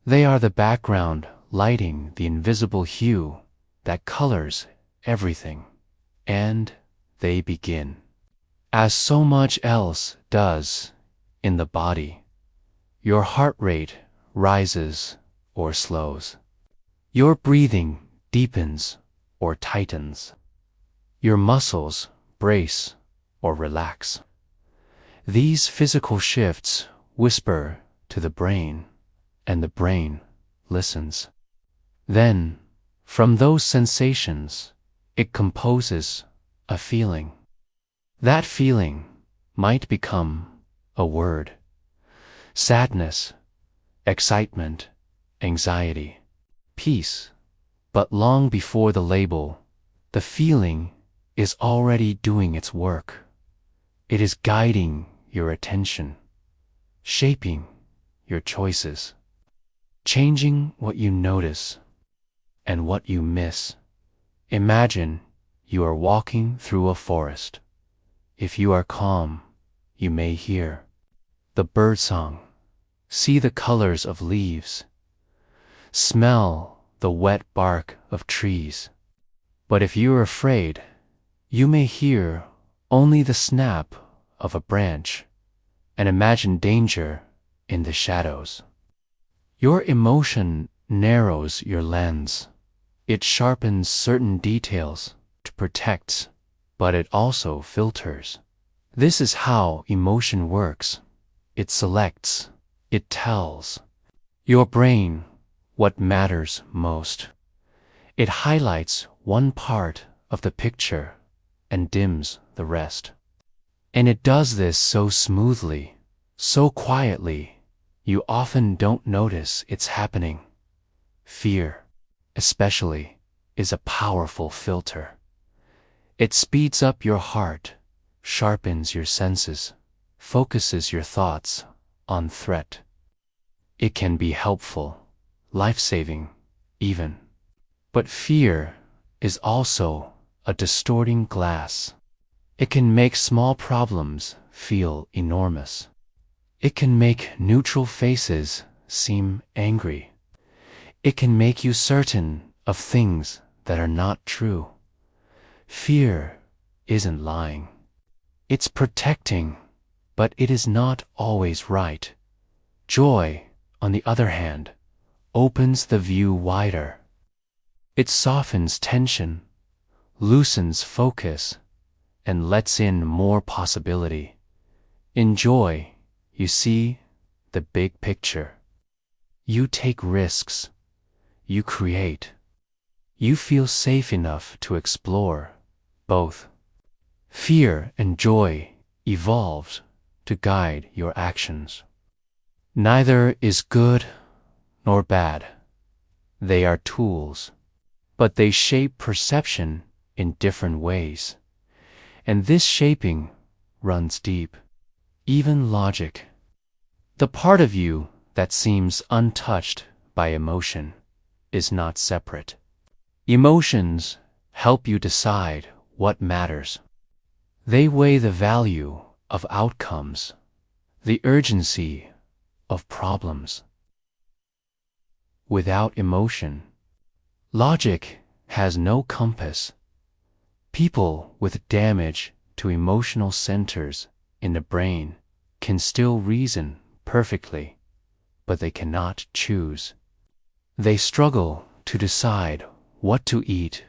They are the background lighting the invisible hue that colors everything. And they begin, as so much else does, in the body. Your heart rate rises or slows. Your breathing deepens or tightens. Your muscles brace or relax. These physical shifts whisper to the brain, and the brain listens. Then, from those sensations, it composes a feeling. That feeling might become a word. Sadness, excitement, anxiety, peace. But long before the label, the feeling is already doing its work. It is guiding your attention, shaping your choices, changing what you notice and what you miss. Imagine you are walking through a forest. If you are calm, you may hear the birdsong, see the colors of leaves, smell the wet bark of trees. But if you are afraid, you may hear only the snap of a branch and imagine danger in the shadows. Your emotion narrows your lens. It sharpens certain details to protect, but it also filters. This is how emotion works. It selects, it tells your brain what matters most. It highlights one part of the picture and dims the rest. And it does this so smoothly, so quietly, you often don't notice it's happening. Fear, especially, is a powerful filter. It speeds up your heart, sharpens your senses, focuses your thoughts on threat. It can be helpful, life-saving, even. But fear is also a distorting glass. It can make small problems feel enormous. It can make neutral faces seem angry. It can make you certain of things that are not true. Fear isn't lying. It's protecting, but it is not always right. Joy, on the other hand, opens the view wider. It softens tension, loosens focus, and lets in more possibility. In joy, you see the big picture. You take risks. You create. You feel safe enough to explore both. Fear and joy evolved to guide your actions. Neither is good nor bad. They are tools, but they shape perception in different ways. And this shaping runs deep. Even logic, the part of you that seems untouched by emotion, is not separate. Emotions help you decide what matters. They weigh the value of outcomes, the urgency of problems. Without emotion, logic has no compass. People with damage to emotional centers in the brain can still reason perfectly, but they cannot choose. They struggle to decide what to eat,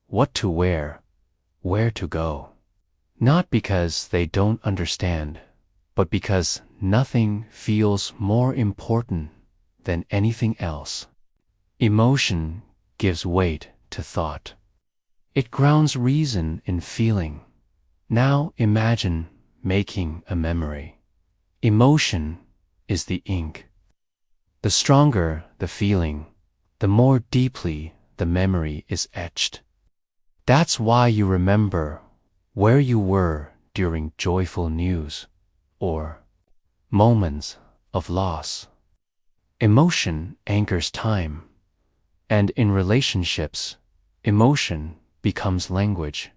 what to wear, where to go. Not because they don't understand, but because nothing feels more important than anything else. Emotion gives weight to thought. It grounds reason in feeling. Now imagine making a memory. Emotion is the ink. The stronger the feeling, the more deeply the memory is etched. That's why you remember where you were during joyful news or moments of loss. Emotion anchors time, and in relationships, emotion becomes language.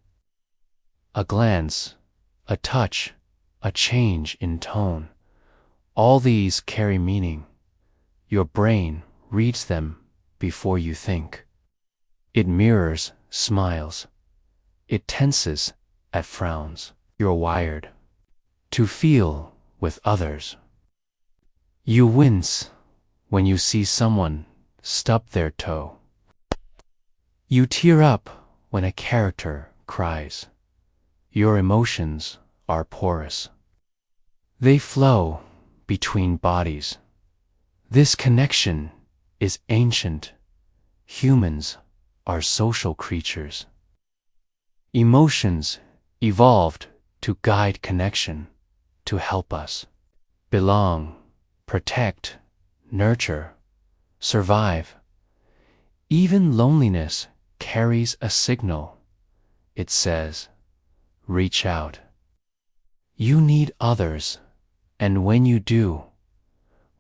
A glance, a touch, a change in tone, all these carry meaning. Your brain reads them before you think. It mirrors smiles. It tenses at frowns. You're wired to feel with others. You wince when you see someone stub their toe. You tear up when a character cries. Your emotions are porous. They flow between bodies. This connection is ancient. Humans are social creatures. Emotions evolved to guide connection, to help us belong, protect, nurture, survive. Even loneliness carries a signal. It says, reach out. You need others, and when you do,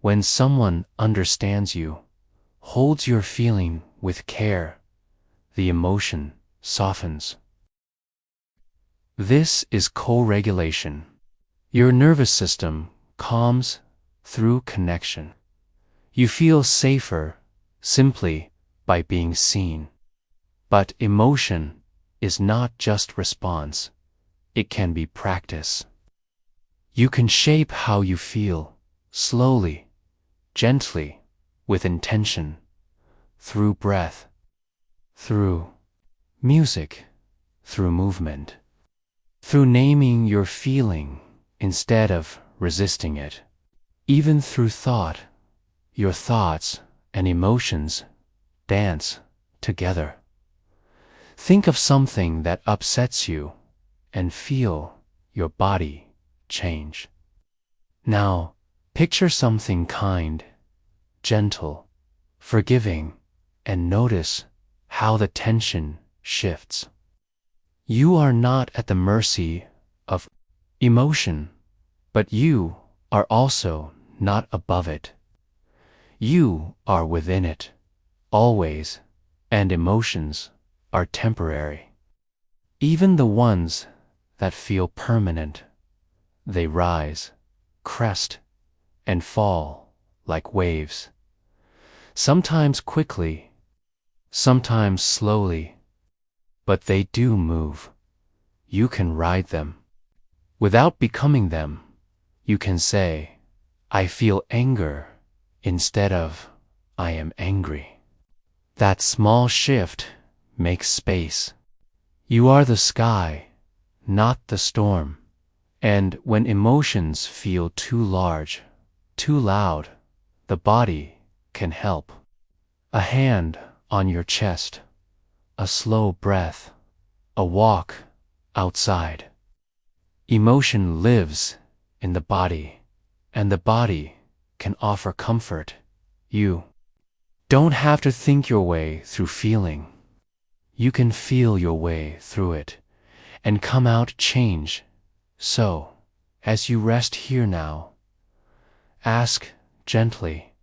when someone understands you, holds your feeling with care, the emotion softens. This is co-regulation. Your nervous system calms through connection. You feel safer simply by being seen. But emotion is not just response. It can be practice. You can shape how you feel, slowly, gently, with intention, through breath, through music, through movement, through naming your feeling instead of resisting it. Even through thought, your thoughts and emotions dance together. Think of something that upsets you and feel your body change. Now, picture something kind, gentle, forgiving, and notice how the tension shifts. You are not at the mercy of emotion, but you are also not above it. You are within it, always, and emotions are temporary. Even the ones that feel permanent, they rise, crest, and fall like waves. Sometimes quickly, sometimes slowly, but they do move. You can ride them. Without becoming them, you can say, I feel anger instead of I am angry. That small shift makes space. You are the sky, not the storm. And when emotions feel too large, too loud, the body can help. A hand on your chest, a slow breath, a walk outside. Emotion lives in the body, and the body can offer comfort. You don't have to think your way through feeling. You can feel your way through it and come out changed. So, as you rest here now, ask gently,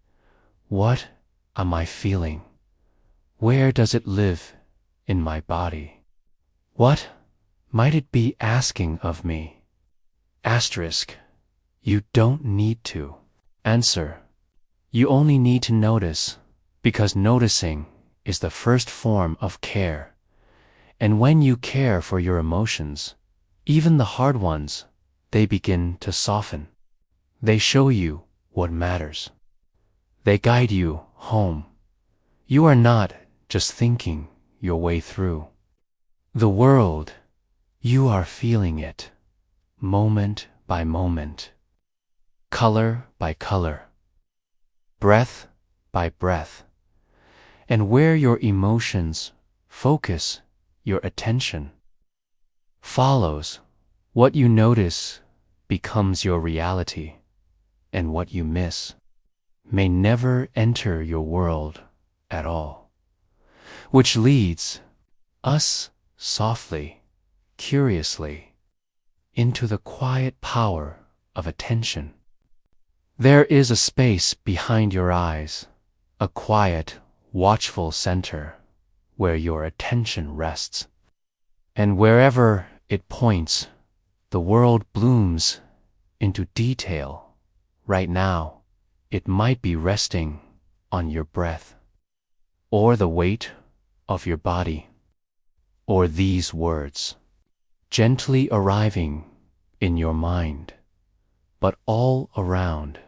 what am I feeling? Where does it live in my body? What might it be asking of me? Asterisk, you don't need to answer. You only need to notice, because noticing is the first form of care. And when you care for your emotions, even the hard ones, they begin to soften. They show you what matters. They guide you home. You are not just thinking your way through the world. You are feeling it, moment by moment, color by color, breath by breath. And where your emotions focus your attention follows, what you notice becomes your reality, and what you miss may never enter your world at all. Which leads us softly, curiously, into the quiet power of attention. There is a space behind your eyes, a quiet, watchful center where your attention rests. And wherever it points, the world blooms into detail. Right now, it might be resting on your breath, or the weight of your body, or these words gently arriving in your mind. But all around,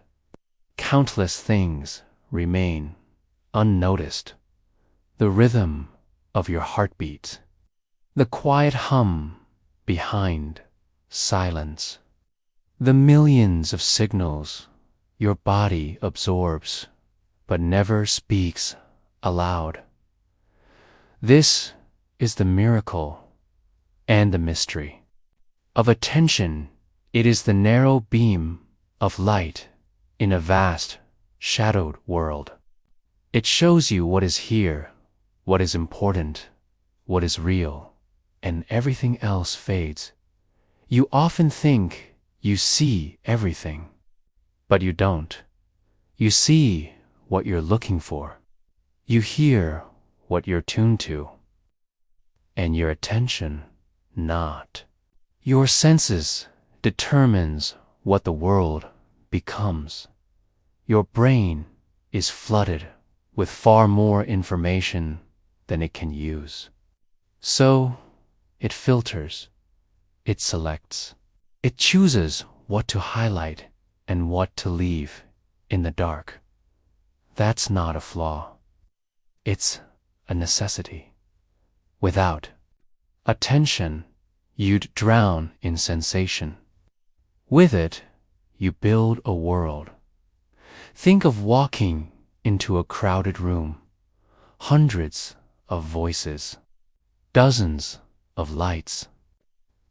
countless things remain unnoticed. The rhythm of your heartbeat, the quiet hum behind silence, the millions of signals your body absorbs but never speaks aloud. This is the miracle and the mystery of attention. It is the narrow beam of light in a vast, shadowed world. It shows you what is here, what is important, what is real, and everything else fades. You often think you see everything, but you don't. You see what you're looking for. You hear what you're tuned to, and your attention not. Your senses determines what the world becomes. Your brain is flooded with far more information than it can use. So it filters, it selects, it chooses what to highlight and what to leave in the dark. That's not a flaw. It's a necessity. Without attention, you'd drown in sensation. With it, you build a world. Think of walking into a crowded room, hundreds of voices, dozens of lights,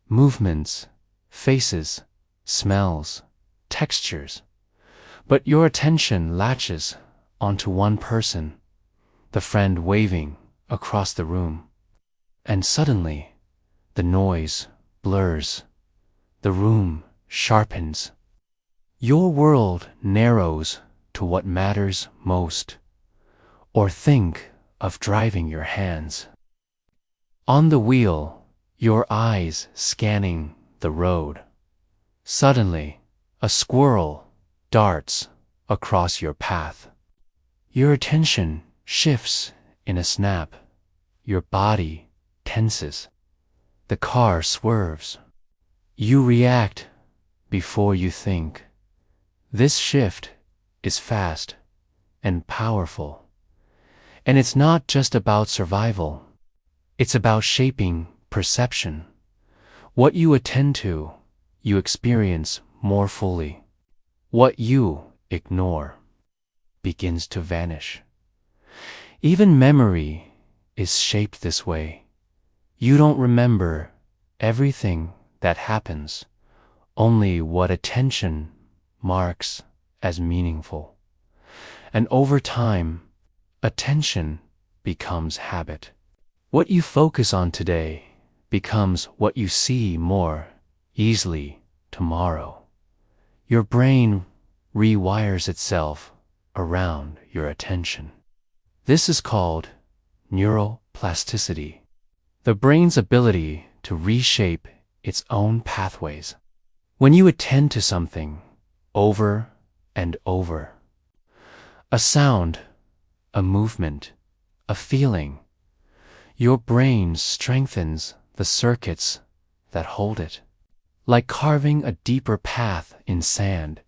movements, faces, smells, textures. But your attention latches onto one person, the friend waving across the room. And suddenly, the noise blurs, the room sharpens. Your world narrows to what matters most. Or think of driving your hands on the wheel, your eyes scanning the road. Suddenly, a squirrel darts across your path. Your attention shifts in a snap. Your body tenses. The car swerves. You react before you think. This shift is fast and powerful. And it's not just about survival. It's about shaping perception. What you attend to, you experience more fully. What you ignore begins to vanish. Even memory is shaped this way. You don't remember everything that happens, only what attention marks as meaningful. And over time, attention becomes habit. What you focus on today becomes what you see more easily tomorrow. Your brain rewires itself around your attention. This is called neuroplasticity, the brain's ability to reshape its own pathways. When you attend to something over and over, a sound, a movement, a feeling, your brain strengthens the circuits that hold it. Like carving a deeper path in sand,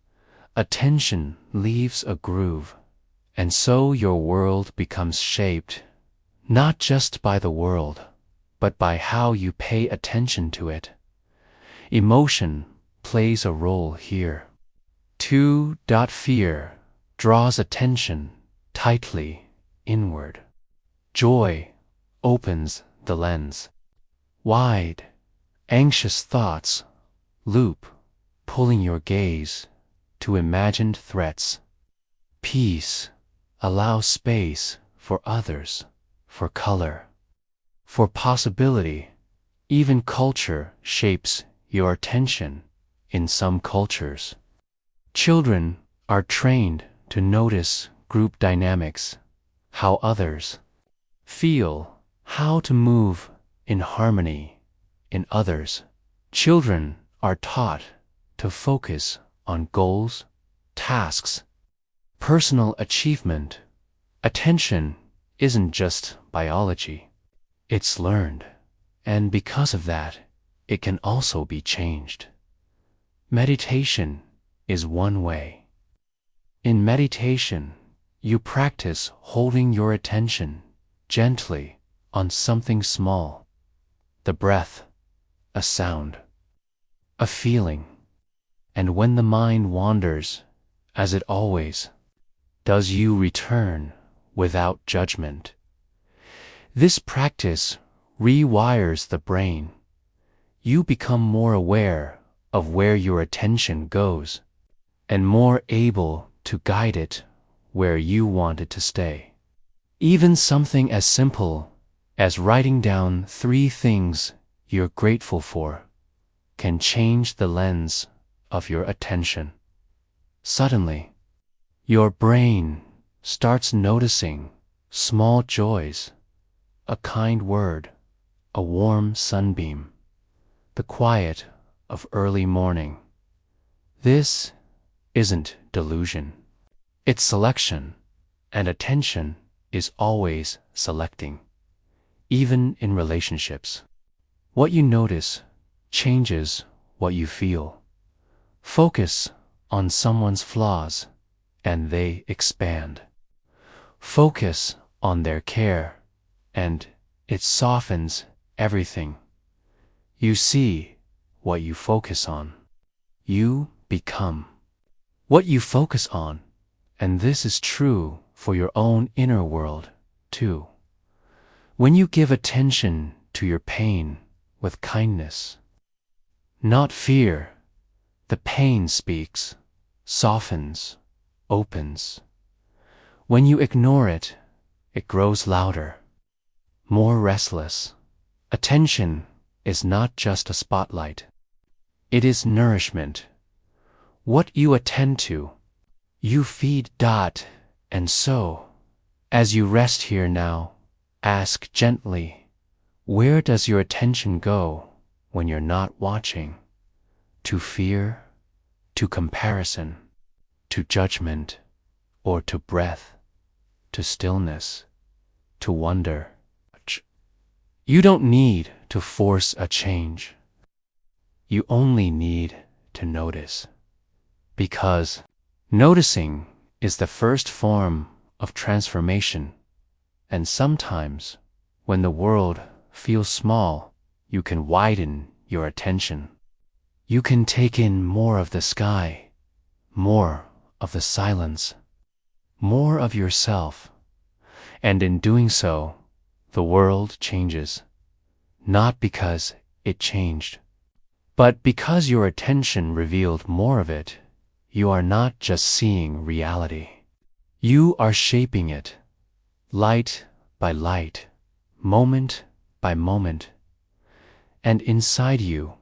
attention leaves a groove, and so your world becomes shaped not just by the world, but by how you pay attention to it. Emotion plays a role here. Fear draws attention tightly inward. Joy opens the lens. Wide, anxious thoughts loop, pulling your gaze to imagined threats. Peace allows space for others, for color, for possibility. Even culture shapes your attention in some cultures. Children are trained to notice group dynamics, how others feel, how to move in harmony in others. Children are taught to focus on goals, tasks, personal achievement. Attention isn't just biology. It's learned, and because of that, it can also be changed. Meditation is one way. In meditation, you practice holding your attention gently on something small, the breath, a sound, a feeling. And when the mind wanders, as it always does, you return without judgment. This practice rewires the brain. You become more aware of where your attention goes and more able to guide it where you want it to stay. Even something as simple as writing down 3 things you're grateful for can change the lens of your attention. Suddenly, your brain starts noticing small joys, a kind word, a warm sunbeam, the quiet of early morning. This isn't delusion. It's selection, and attention is always selecting, even in relationships. What you notice changes what you feel. Focus on someone's flaws, and they expand. Focus on their care, and it softens everything. You see what you focus on. You become what you focus on, and this is true for your own inner world, too. When you give attention to your pain with kindness, not fear, the pain speaks, softens, opens. When you ignore it, it grows louder, more restless. Attention is not just a spotlight. It is nourishment. What you attend to, you feed. And so, as you rest here now, ask gently, where does your attention go when you're not watching? To fear, to comparison, to judgment, or to breath, to stillness, to wonder. You don't need to force a change. You only need to notice. Because noticing is the first form of transformation, and sometimes, when the world feels small, you can widen your attention. You can take in more of the sky, more of the silence, more of yourself, and in doing so, the world changes, not because it changed, but because your attention revealed more of it. You are not just seeing reality. You are shaping it, light by light, moment by moment, and inside you,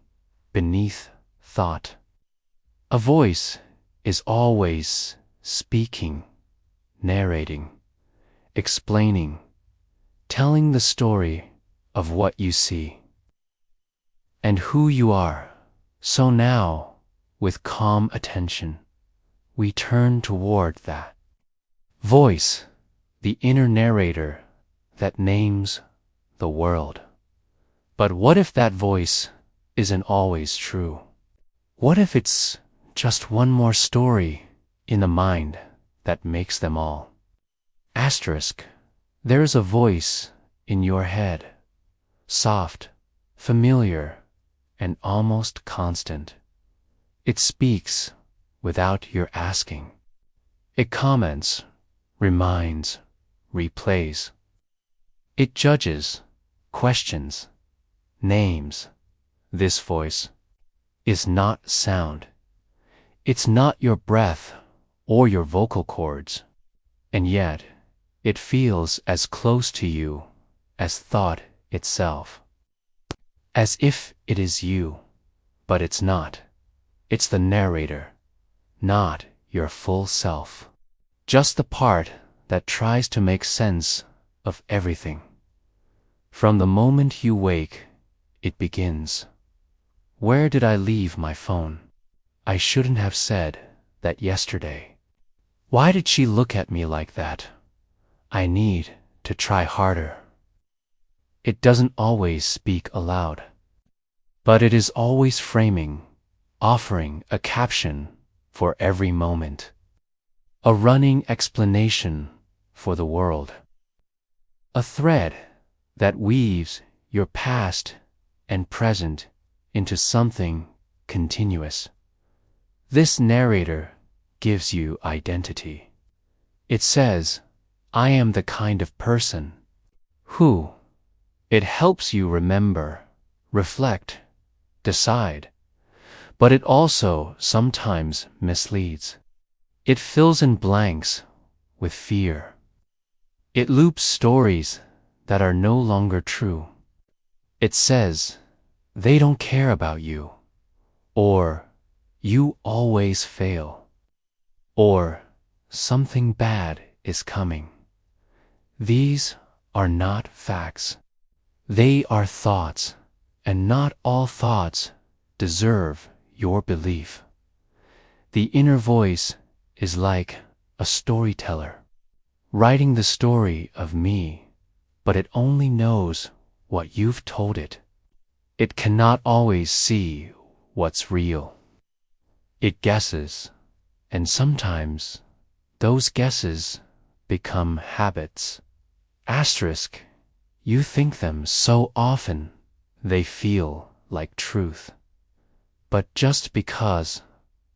beneath thought, a voice is always speaking, narrating, explaining, telling the story of what you see and who you are. So now, with calm attention, we turn toward that voice, the inner narrator that names the world. But what if that voice isn't always true? What if it's just one more story in the mind that makes them all? Asterisk, there's a voice in your head, soft, familiar, and almost constant. It speaks without your asking. It comments, reminds, replays. It judges, questions, names. This voice is not sound. It's not your breath or your vocal cords, and yet it feels as close to you as thought itself. As if it is you, but it's not. It's the narrator, not your full self. Just the part that tries to make sense of everything. From the moment you wake, it begins. Where did I leave my phone? I shouldn't have said that yesterday. Why did she look at me like that? I need to try harder. It doesn't always speak aloud, but it is always framing, offering a caption for every moment, a running explanation for the world, a thread that weaves your past and present into something continuous. This narrator gives you identity. It says, I am the kind of person who. It helps you remember, reflect, decide, but it also sometimes misleads. It fills in blanks with fear. It loops stories that are no longer true. It says, they don't care about you, or you always fail, or something bad is coming. These are not facts. They are thoughts, and not all thoughts deserve your belief. The inner voice is like a storyteller, writing the story of me, but it only knows what you've told it. It cannot always see what's real. It guesses, and sometimes those guesses become habits. Asterisk, you think them so often they feel like truth. But just because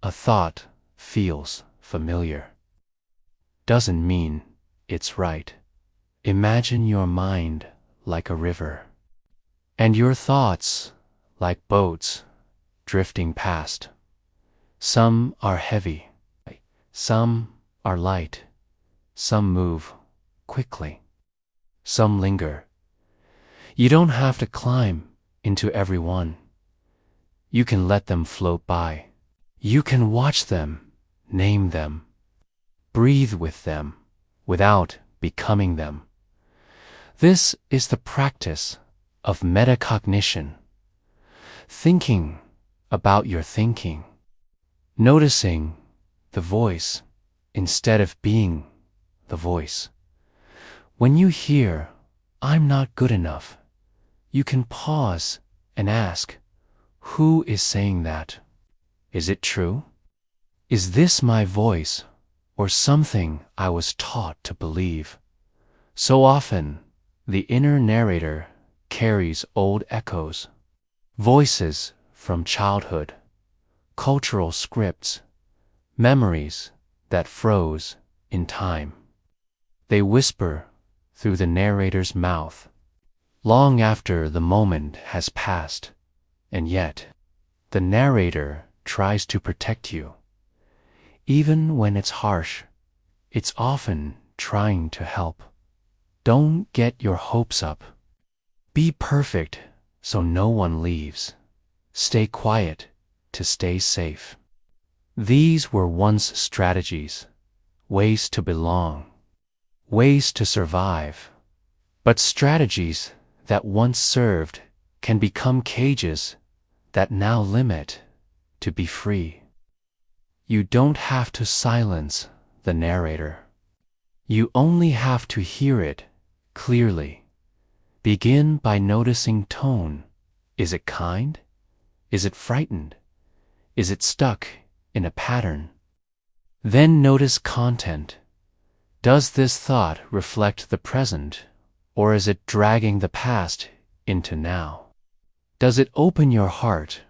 a thought feels familiar doesn't mean it's right. Imagine your mind like a river, and your thoughts like boats drifting past. Some are heavy, some are light, some move quickly, some linger. You don't have to climb into every one. You can let them float by. You can watch them, name them, breathe with them, without becoming them. This is the practice of metacognition. Thinking about your thinking. Noticing the voice instead of being the voice. When you hear, I'm not good enough, you can pause and ask, who is saying that? Is it true? Is this my voice or something I was taught to believe? So often, the inner narrator carries old echoes, voices from childhood, cultural scripts, memories that froze in time. They whisper through the narrator's mouth, long after the moment has passed, and yet the narrator tries to protect you. Even when it's harsh, it's often trying to help. Don't get your hopes up. Be perfect so no one leaves. Stay quiet to stay safe. These were once strategies, ways to belong, ways to survive. But strategies that once served can become cages that now limit to be free. You don't have to silence the narrator. You only have to hear it clearly. Begin by noticing tone. Is it kind? Is it frightened? Is it stuck in a pattern? Then notice content. Does this thought reflect the present, or is it dragging the past into now? Does it open your heart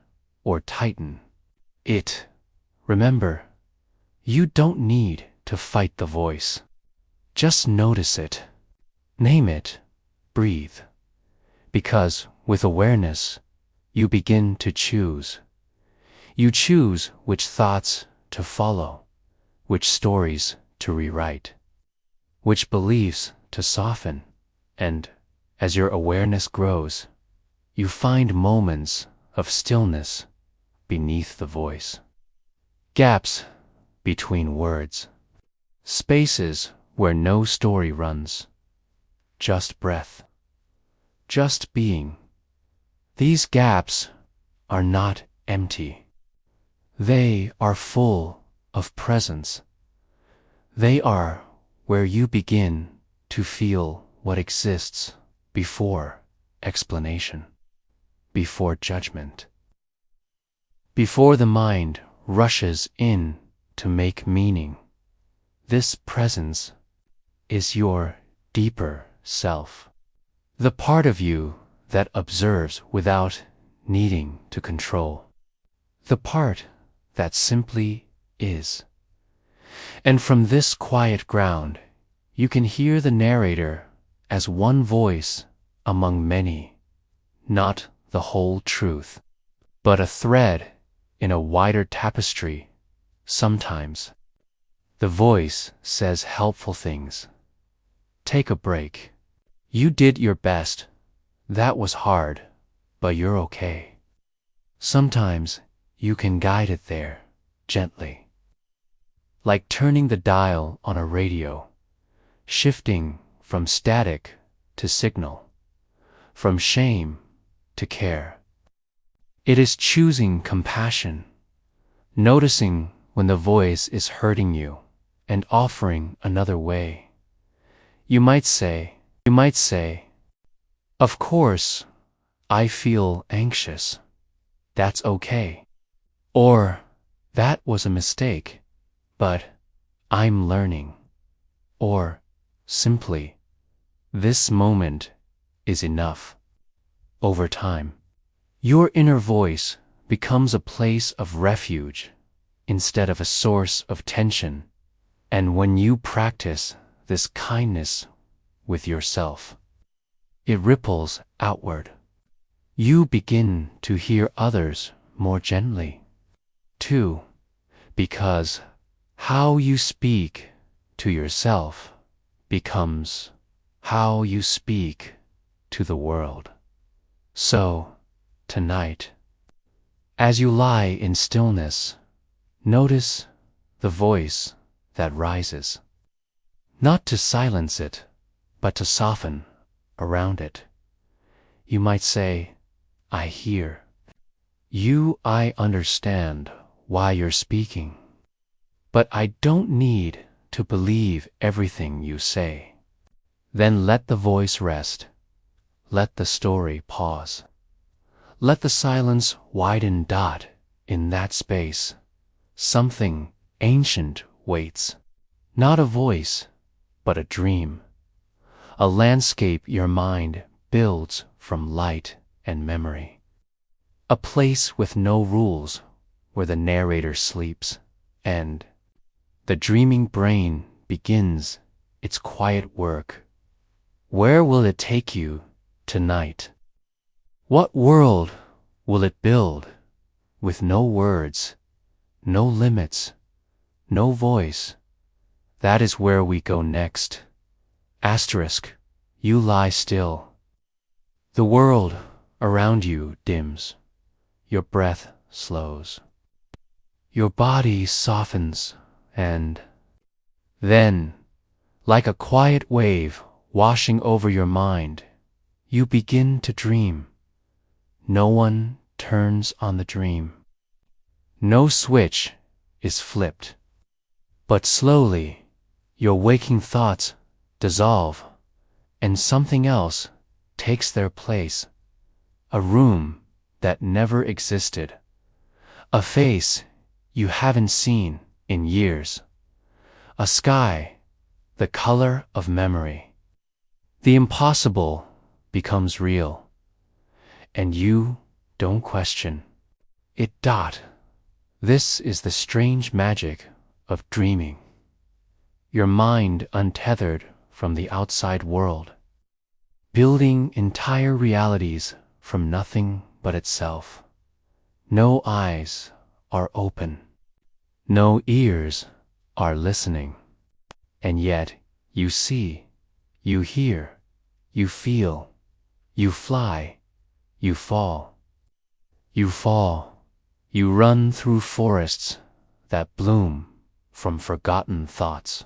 or tighten it? Remember, you don't need to fight the voice. Just notice it. Name it. Breathe. Because with awareness, you begin to choose. You choose which thoughts to follow, which stories to rewrite, which beliefs to soften, and as your awareness grows, you find moments of stillness beneath the voice. Gaps between words. Spaces where no story runs. Just breath. Just being. These gaps are not empty. They are full of presence. They are where you begin to feel what exists before explanation, before judgment, before the mind rushes in to make meaning. This presence is your deeper self, the part of you that observes without needing to control, the part that simply is. And from this quiet ground, you can hear the narrator as one voice among many, not the whole truth, but a thread in a wider tapestry. Sometimes the voice says helpful things. Take a break. You did your best. That was hard, but you're okay. Sometimes you can guide it there, gently. Like turning the dial on a radio, shifting from static to signal, from shame to care. It is choosing compassion, noticing when the voice is hurting you, and offering another way. You might say, of course, I feel anxious. That's okay. Or, that was a mistake, but I'm learning. Or, simply, this moment is enough. Over time, your inner voice becomes a place of refuge instead of a source of tension. And when you practice this kindness with yourself, it ripples outward. You begin to hear others more gently, too, because how you speak to yourself becomes how you speak to the world. So, tonight, as you lie in stillness, notice the voice that rises, not to silence it, but to soften around it. You might say, I hear you, I understand why you're speaking, but I don't need to believe everything you say. Then let the voice rest. Let the story pause. Let the silence widen. In that space, something ancient waits. Not a voice, but a dream. A landscape your mind builds from light and memory. A place with no rules where the narrator sleeps and the dreaming brain begins its quiet work. Where will it take you tonight? What world will it build with no words, no limits, no voice? That is where we go next. Asterisk, you lie still. The world around you dims. Your breath slows. your body softens, and then, like a quiet wave washing over your mind, you begin to dream. No one turns on the dream. No switch is flipped. But slowly, your waking thoughts dissolve, and something else takes their place. A room that never existed. A face you haven't seen in years. A sky the color of memory. The impossible becomes real, and you don't question it. This is the strange magic of dreaming. Your mind untethered from the outside world, building entire realities from nothing but itself. No eyes are open. No ears are listening. And yet you see, you hear, you feel, you fly, you fall. You fall, you run through forests that bloom from forgotten thoughts.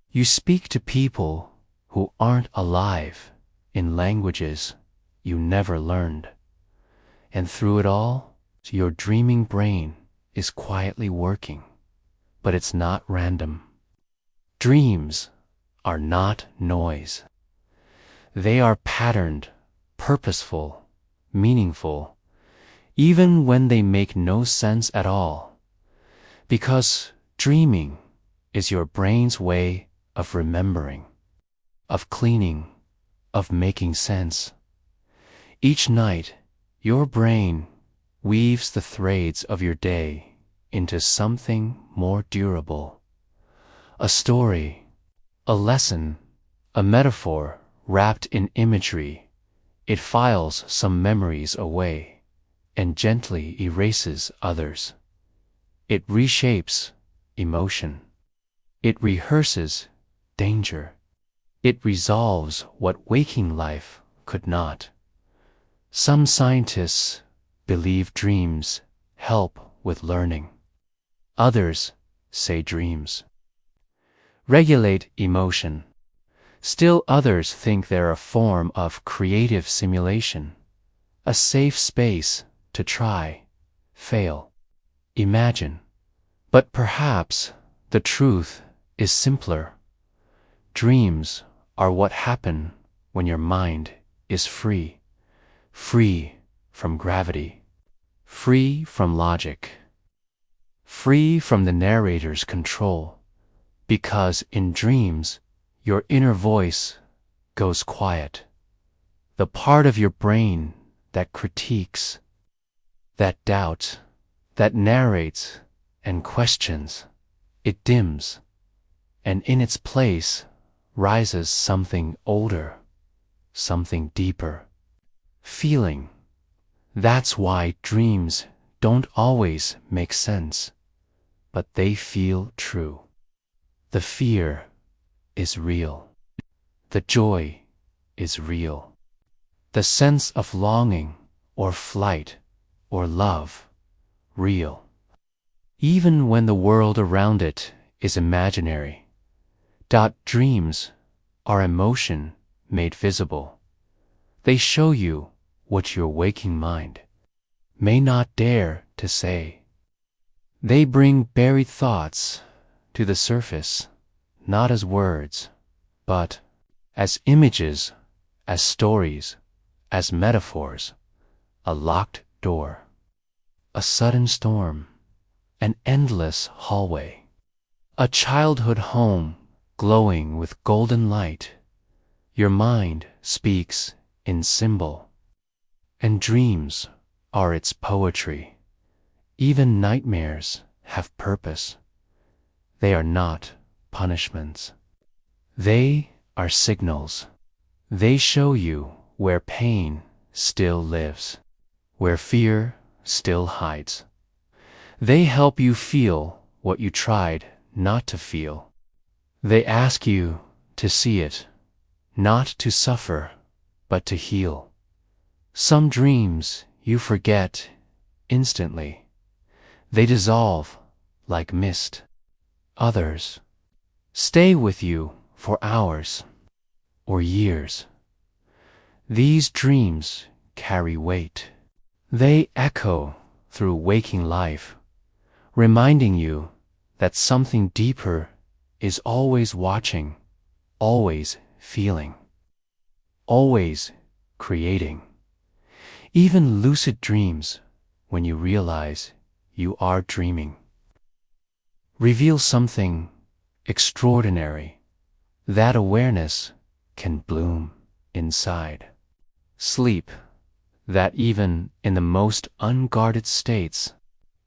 You speak to people who aren't alive in languages you never learned. And through it all, your dreaming brain is quietly working, but it's not random. Dreams are not noise. They are patterned, purposeful, meaningful, even when they make no sense at all. Because dreaming is your brain's way of remembering, of cleaning, of making sense. Each night, your brain weaves the threads of your day into something more durable. A story, a lesson, a metaphor wrapped in imagery. It files some memories away and gently erases others. It reshapes emotion. It rehearses danger. It resolves what waking life could not. Some scientists believe dreams help with learning. Others say dreams regulate emotion. Still others think they're a form of creative simulation, a safe space to try, fail, imagine. But perhaps the truth is simpler. Dreams are what happen when your mind is free, free from gravity, free from logic, free from the narrator's control. Because in dreams, your inner voice goes quiet. The part of your brain that critiques, that doubts, that narrates and questions, it dims, and in its place rises something older, something deeper. Feeling. That's why dreams don't always make sense, but they feel true. The fear is real. The joy is real. The sense of longing or flight or love, real. Even when the world around it is imaginary. Dreams are emotion made visible. They show you what your waking mind may not dare to say. They bring buried thoughts to the surface, not as words, but as images, as stories, as metaphors. A locked door, a sudden storm, an endless hallway, a childhood home glowing with golden light. Your mind speaks in symbol, and dreams are its poetry. Even nightmares have purpose. They are not punishments. They are signals. They show you where pain still lives, where fear still hides. They help you feel what you tried not to feel. They ask you to see it, not to suffer, but to heal. Some dreams you forget instantly. They dissolve like mist. Others stay with you for hours or years. These dreams carry weight. They echo through waking life, reminding you that something deeper is always watching, always feeling, always creating. Even lucid dreams, when you realize you are dreaming, reveal something extraordinary. That awareness can bloom inside. Sleep, that even in the most unguarded states,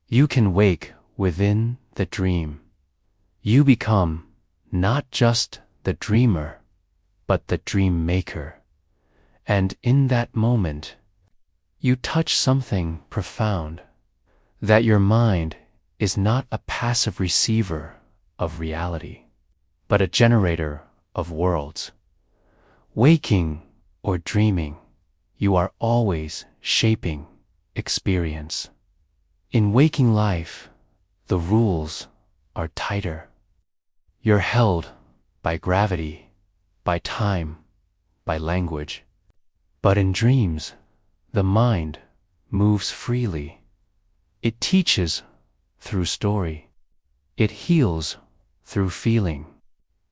you can wake within the dream. You become not just the dreamer, but the dream maker. And in that moment, you touch something profound, that your mind is not a passive receiver of reality, but a generator of worlds. Waking or dreaming, you are always shaping experience. In waking life, the rules are tighter. You're held by gravity, by time, by language. But in dreams, the mind moves freely. It teaches through story. It heals through feeling.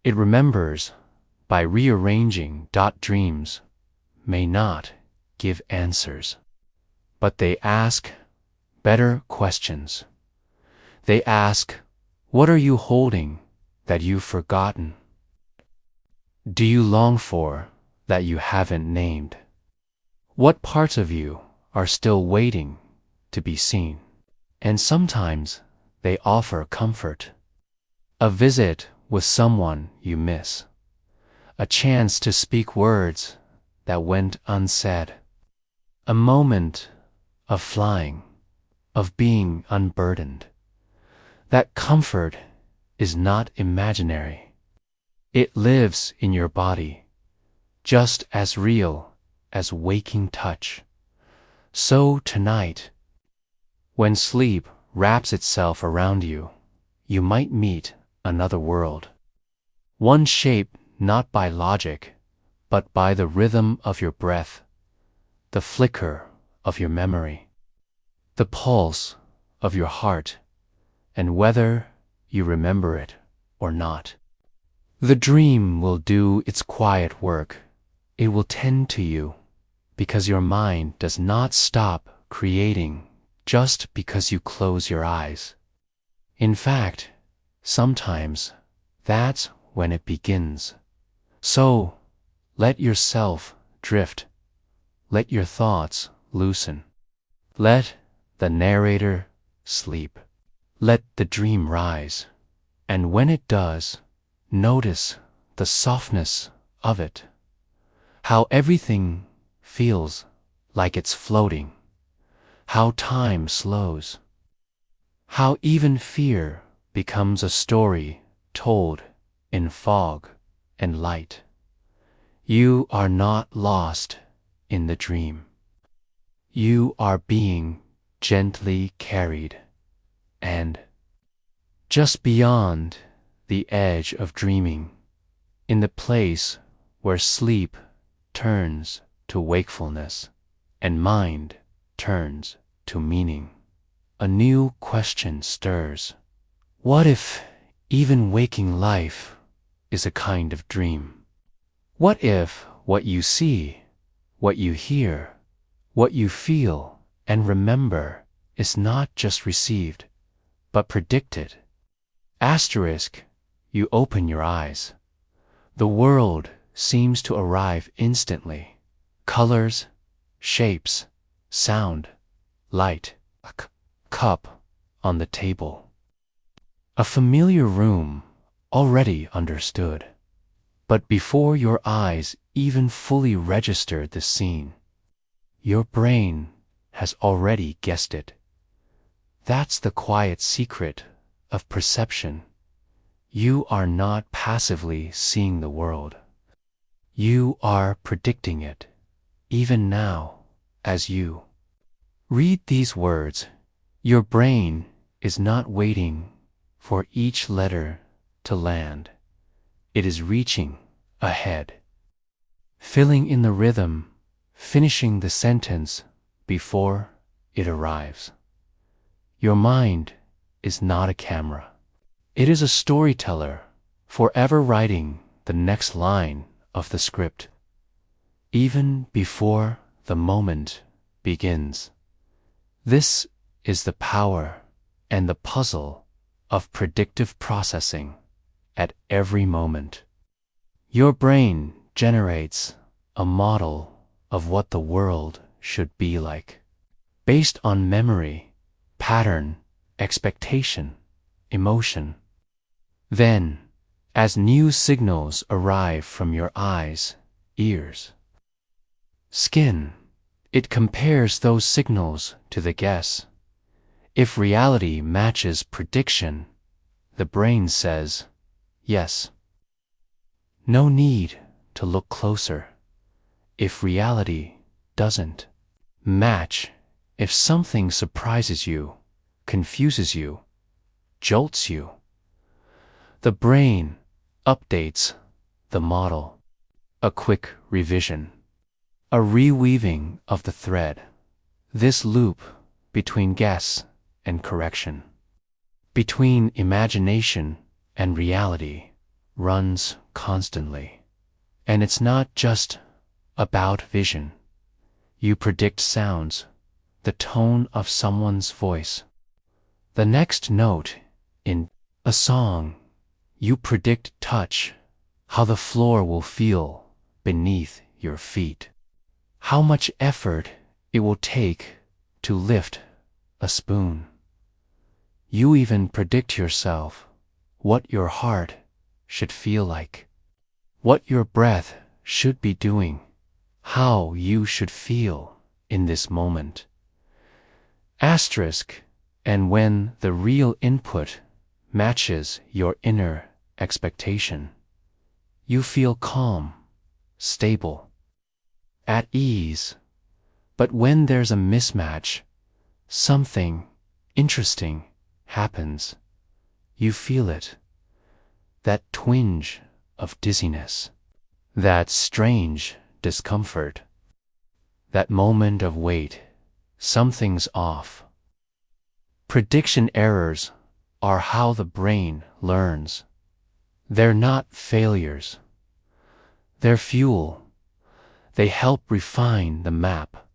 It remembers by rearranging. Dreams may not give answers, but they ask better questions. They ask, what are you holding that you've forgotten? Do you long for that you haven't named? What parts of you are still waiting to be seen? And sometimes they offer comfort. A visit with someone you miss. A chance to speak words that went unsaid. A moment of flying, of being unburdened. That comfort is not imaginary. It lives in your body, just as real as waking touch. So tonight, when sleep wraps itself around you, you might meet another world. One shaped not by logic, but by the rhythm of your breath, the flicker of your memory, the pulse of your heart, and whether you remember it or not. The dream will do its quiet work. It will tend to you, because your mind does not stop creating just because you close your eyes. In fact, sometimes that's when it begins. So, let yourself drift. Let your thoughts loosen. Let the narrator sleep. Let the dream rise. And when it does, notice the softness of it. How everything feels like it's floating. How time slows. How even fear becomes a story told in fog and light. You are not lost in the dream. You are being gently carried, and just beyond the edge of dreaming, in the place where sleep turns to wakefulness and mind turns to meaning, a new question stirs. What if even waking life is a kind of dream? What if what you see, what you hear, what you feel and remember is not just received, but predicted? Asterisk, you open your eyes. The world seems to arrive instantly. Colors, shapes, sound, light, a cup on the table. A familiar room already understood. But before your eyes even fully registered the scene, your brain has already guessed it. That's the quiet secret of perception. You are not passively seeing the world. You are predicting it, even now, as you read these words. Your brain is not waiting for each letter to land. It is reaching ahead, filling in the rhythm, finishing the sentence before it arrives. Your mind is not a camera. It is a storyteller, forever writing the next line of the script, even before the moment begins. This is the power and the puzzle of predictive processing at every moment. Your brain generates a model of what the world should be like, based on memory, pattern, expectation, emotion. Then, as new signals arrive from your eyes, ears, skin, it compares those signals to the guess. If reality matches prediction, the brain says, yes. No need to look closer. If reality doesn't match, if something surprises you, confuses you, jolts you, the brain updates the model. A quick revision, a reweaving of the thread. This loop between guess and correction, between imagination and reality, runs constantly. And it's not just about vision. You predict sounds, the tone of someone's voice, the next note in a song. You predict touch, how the floor will feel beneath your feet, how much effort it will take to lift a spoon. You even predict yourself, what your heart should feel like, what your breath should be doing, how you should feel in this moment. Asterisk, and when the real input matches your inner expectation, you feel calm, stable, at ease. But when there's a mismatch, something interesting happens. You feel it, that twinge of dizziness, that strange discomfort, that moment of wait, something's off. Prediction errors are how the brain learns. They're not failures. They're fuel. They help refine the map,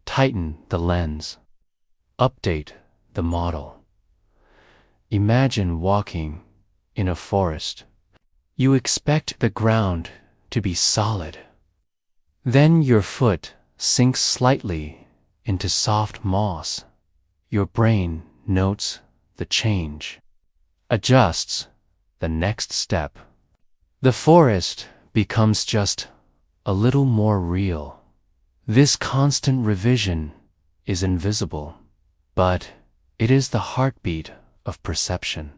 tighten the lens, update the model. Imagine walking in a forest. You expect the ground to be solid. Then your foot sinks slightly into soft moss. Your brain notes the change, adjusts the next step. The forest becomes just a little more real. This constant revision is invisible, but it is the heartbeat of perception.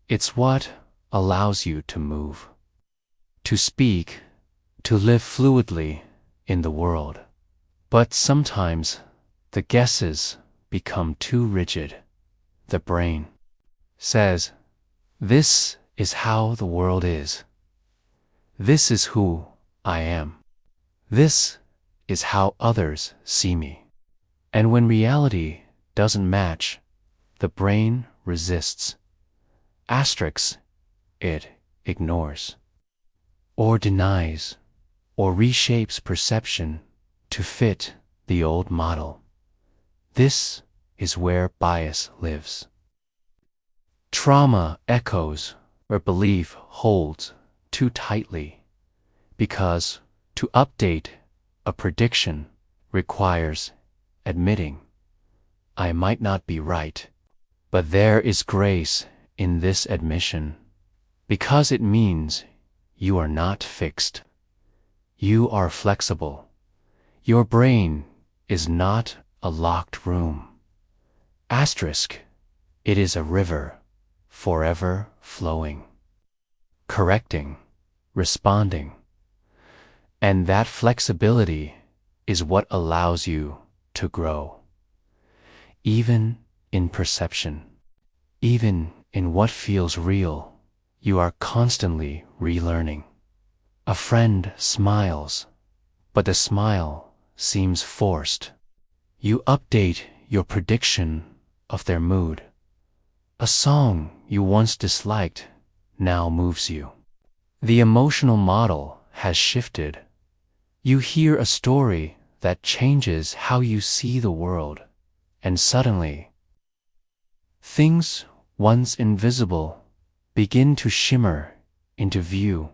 It's what allows you to move, to speak, to live fluidly in the world. But sometimes the guesses become too rigid. The brain says, this is how the world is. This is who I am. This is how others see me. And when reality doesn't match, the brain resists. Asterisks, it ignores, or denies, or reshapes perception to fit the old model. This is where bias lives. Trauma echoes where belief holds too tightly, because to update a prediction requires admitting, I might not be right. But there is grace in this admission, because it means you are not fixed. You are flexible. Your brain is not a locked room. Asterisk, it is a river, forever flowing, correcting, responding. And that flexibility is what allows you to grow. Even in perception, even in what feels real, you are constantly relearning. A friend smiles, but the smile seems forced. You update your prediction of their mood. A song you once disliked now moves you. The emotional model has shifted. You hear a story that changes how you see the world, and suddenly, things once invisible begin to shimmer into view.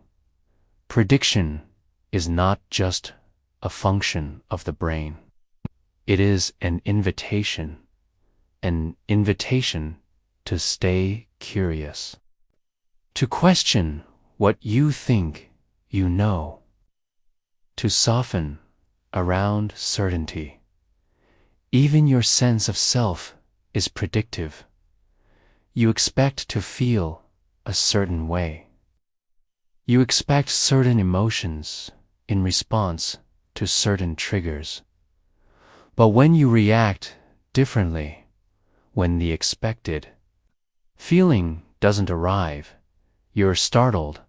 Prediction is not just a function of the brain. It is an invitation to stay curious, to question what you think you know, to soften around certainty. Even your sense of self is predictive. You expect to feel a certain way. You expect certain emotions in response to certain triggers. But when you react differently, when the expected feeling doesn't arrive, you're startled.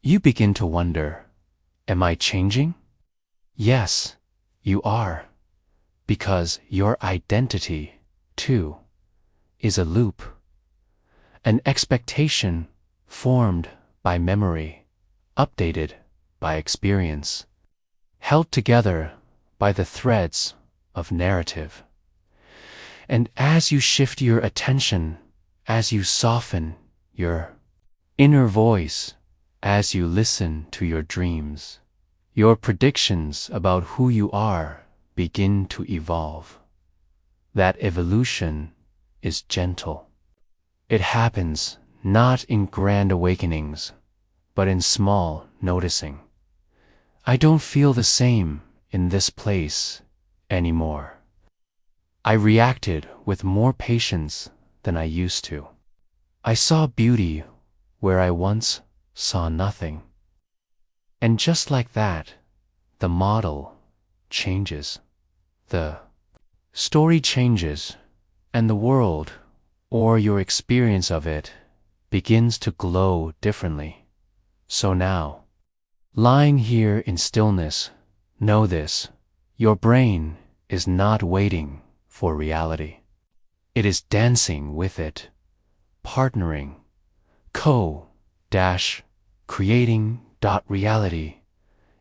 You begin to wonder, am I changing? Yes, you are, because your identity, too, is a loop, an expectation formed by memory, updated by experience, held together by the threads of narrative. And as you shift your attention, as you soften your inner voice, as you listen to your dreams, your predictions about who you are begin to evolve. That evolution is gentle. It happens not in grand awakenings, but in small noticing. I don't feel the same in this place anymore. I reacted with more patience than I used to. I saw beauty where I once saw nothing. And just like that, the model changes. The story changes, and the world, or your experience of it, begins to glow differently. So now, lying here in stillness, know this: your brain is not waiting for reality. It is dancing with it, partnering, co-creating. Reality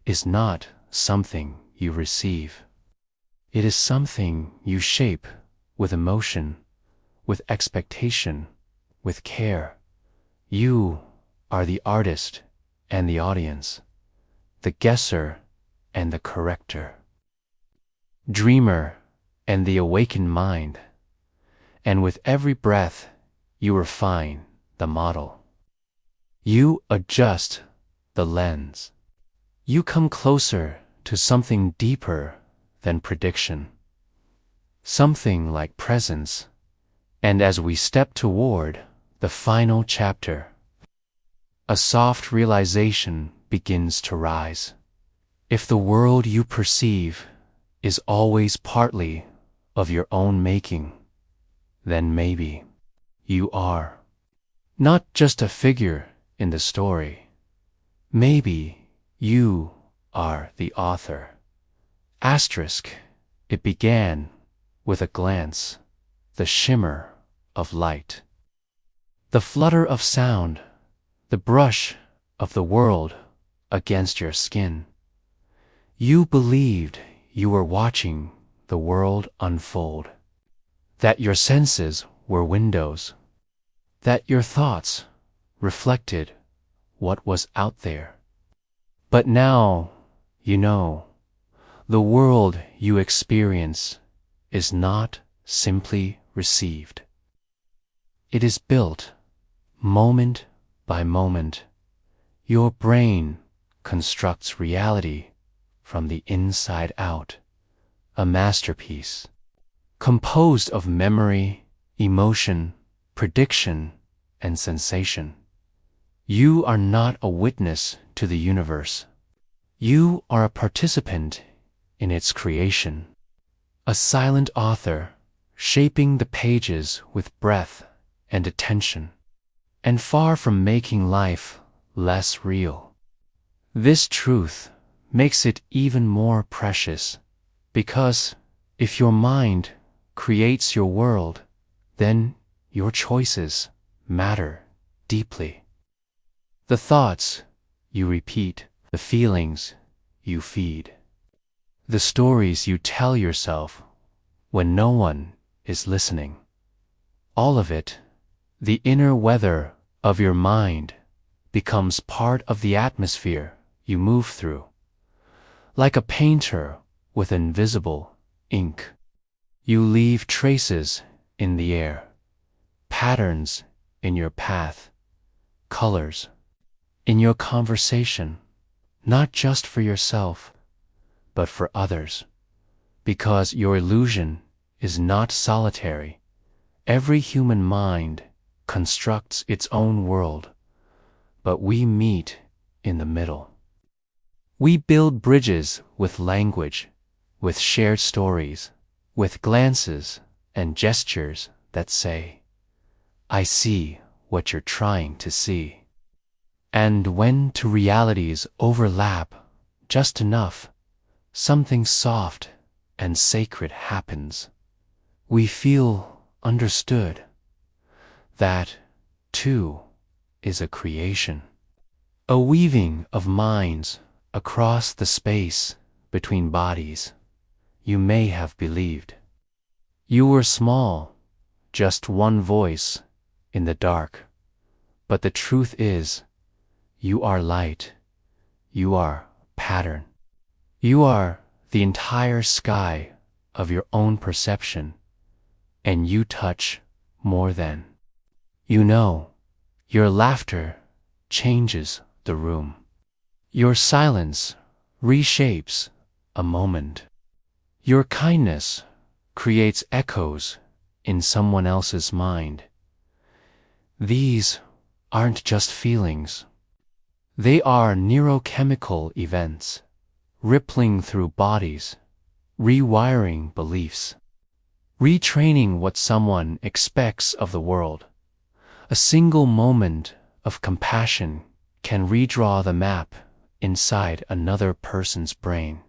is not something you receive. It is something you shape with emotion, with expectation, with care. You are the artist and the audience, the guesser and the corrector, dreamer and the awakened mind. And with every breath, you refine the model. You adjust the lens. You come closer to something deeper than prediction, something like presence. And as we step toward the final chapter, a soft realization begins to rise. If the world you perceive is always partly of your own making, then maybe you are not just a figure in the story. Maybe you are the author. It began with a glance, the shimmer of light, the flutter of sound, the brush of the world against your skin. You believed you were watching the world unfold, that your senses were windows, that your thoughts reflected what was out there. But now, you know, the world you experience is not simply received. It is built, moment by moment. Your brain constructs reality from the inside out, a masterpiece, composed of memory, emotion, prediction, and sensation. You are not a witness to the universe. You are a participant in its creation, a silent author shaping the pages with breath and attention, and far from making life less real. This truth makes it even more precious, because if your mind creates your world, then your choices matter deeply. The thoughts you repeat, the feelings you feed, the stories you tell yourself when no one is listening. All of it, the inner weather of your mind, becomes part of the atmosphere you move through. Like a painter with invisible ink, you leave traces in the air, patterns in your path, colors in your conversation, not just for yourself, but for others. Because your illusion is not solitary. Every human mind constructs its own world, but we meet in the middle. We build bridges with language, with shared stories, with glances and gestures that say, "I see what you're trying to see." And when two realities overlap just enough, something soft and sacred happens. We feel understood. That, too, is a creation. A weaving of minds across the space between bodies. You may have believed you were small, just one voice in the dark. But the truth is, you are light. You are pattern. You are the entire sky of your own perception, and you touch more than you know. Your laughter changes the room. Your silence reshapes a moment. Your kindness creates echoes in someone else's mind. These aren't just feelings. They are neurochemical events, rippling through bodies, rewiring beliefs, retraining what someone expects of the world. A single moment of compassion can redraw the map inside another person's brain.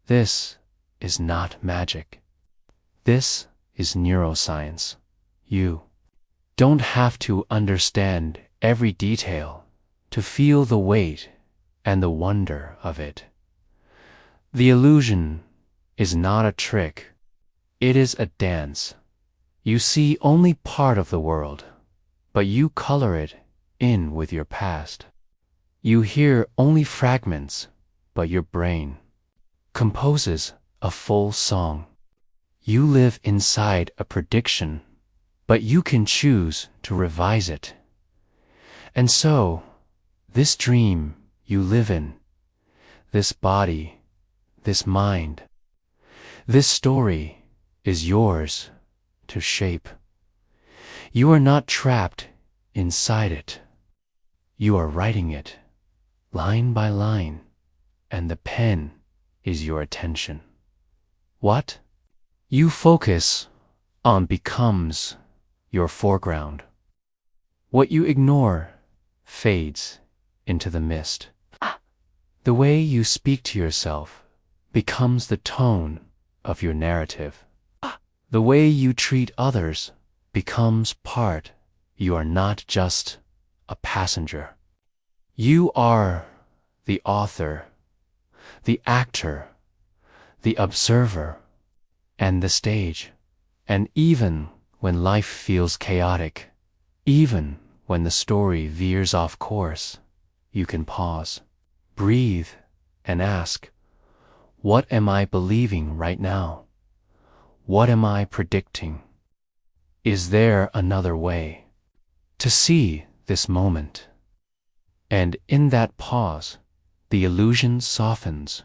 This is not magic. This is neuroscience. You don't have to understand every detail to feel the weight and the wonder of it. The illusion is not a trick. It is a dance. You see only part of the world, but you color it in with your past. You hear only fragments, but your brain composes a full song. You live inside a prediction, but you can choose to revise it. And so, this dream you live in, this body, this mind, this story is yours to shape. You are not trapped inside it. You are writing it, line by line, and the pen is your attention. What you focus on becomes your foreground. What you ignore fades into the mist. The way you speak to yourself becomes the tone of your narrative. The way you treat others becomes part. You are not just a passenger. You are the author, the actor, the observer, and the stage. And even when life feels chaotic, even when the story veers off course, you can pause, breathe, and ask, what am I believing right now? What am I predicting? Is there another way to see this moment? And in that pause, the illusion softens.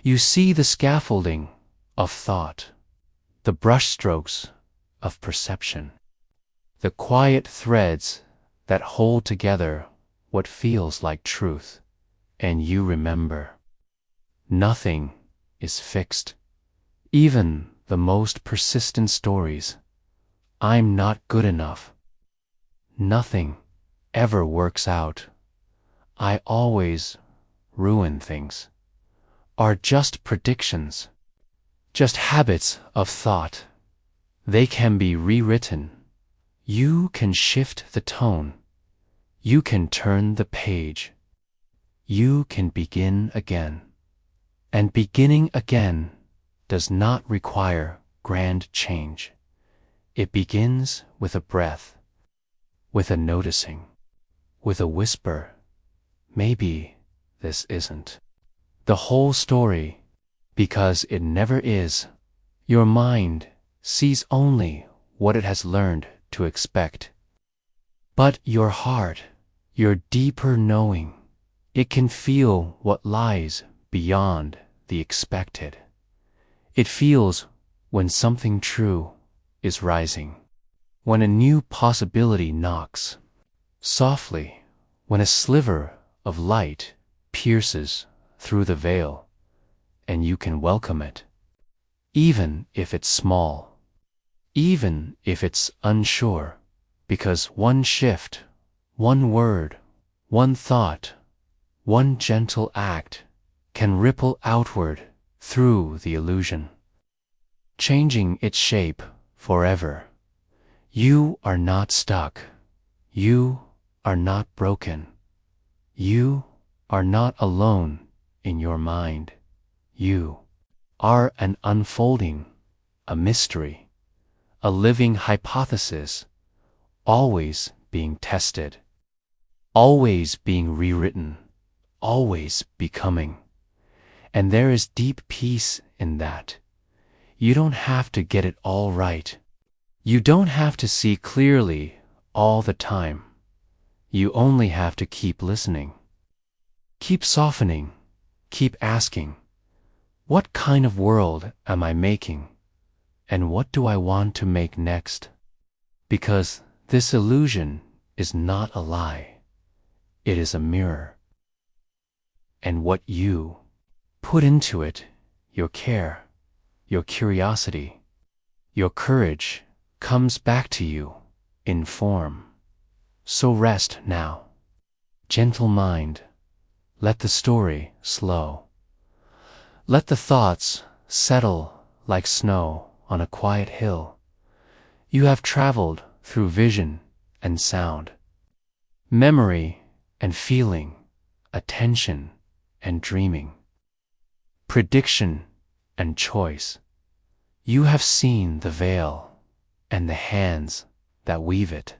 You see the scaffolding of thought, the brushstrokes of perception, the quiet threads that hold together what feels like truth. And you remember, nothing is fixed. Even the most persistent stories I'm not good enough. Nothing ever works out. I always ruin things. Are just predictions, just habits of thought. They can be rewritten. You can shift the tone. You can turn the page. You can begin again. And beginning again does not require grand change. It begins with a breath, with a noticing, with a whisper. Maybe this isn't the whole story, because it never is. Your mind sees only what it has learned to expect. But your heart, your deeper knowing, it can feel what lies beyond the expected. It feels when something true is rising, when a new possibility knocks softly, when a sliver of light pierces through the veil, and you can welcome it, even if it's small, even if it's unsure, because one shift, one word, one thought, one gentle act can ripple outward through the illusion, changing its shape forever. You are not stuck. You are not broken. You are not alone in your mind. You are an unfolding, a mystery, a living hypothesis, always being tested, always being rewritten, always becoming. And there is deep peace in that. You don't have to get it all right. You don't have to see clearly all the time. You only have to keep listening. Keep softening. Keep asking, what kind of world am I making? And what do I want to make next? Because this illusion is not a lie. It is a mirror. And what you put into it, your care, your curiosity, your courage, comes back to you in form. So rest now. Gentle mind, let the story slow. Let the thoughts settle like snow on a quiet hill. You have traveled through vision and sound, memory and feeling, attention and dreaming, prediction and choice. You have seen the veil and the hands that weave it.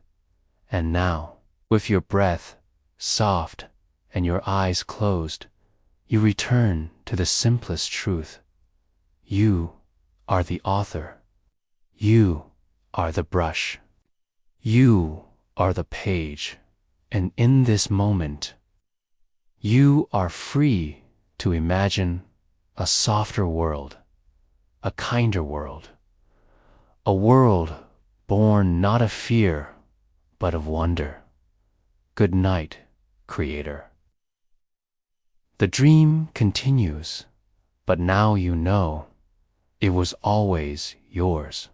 And now, with your breath soft and your eyes closed, you return to the simplest truth. You are the author. You are the brush. You are the page. And in this moment, you are free to imagine a softer world, a kinder world, a world born not of fear, but of wonder. Good night, Creator. The dream continues, but now you know it was always yours.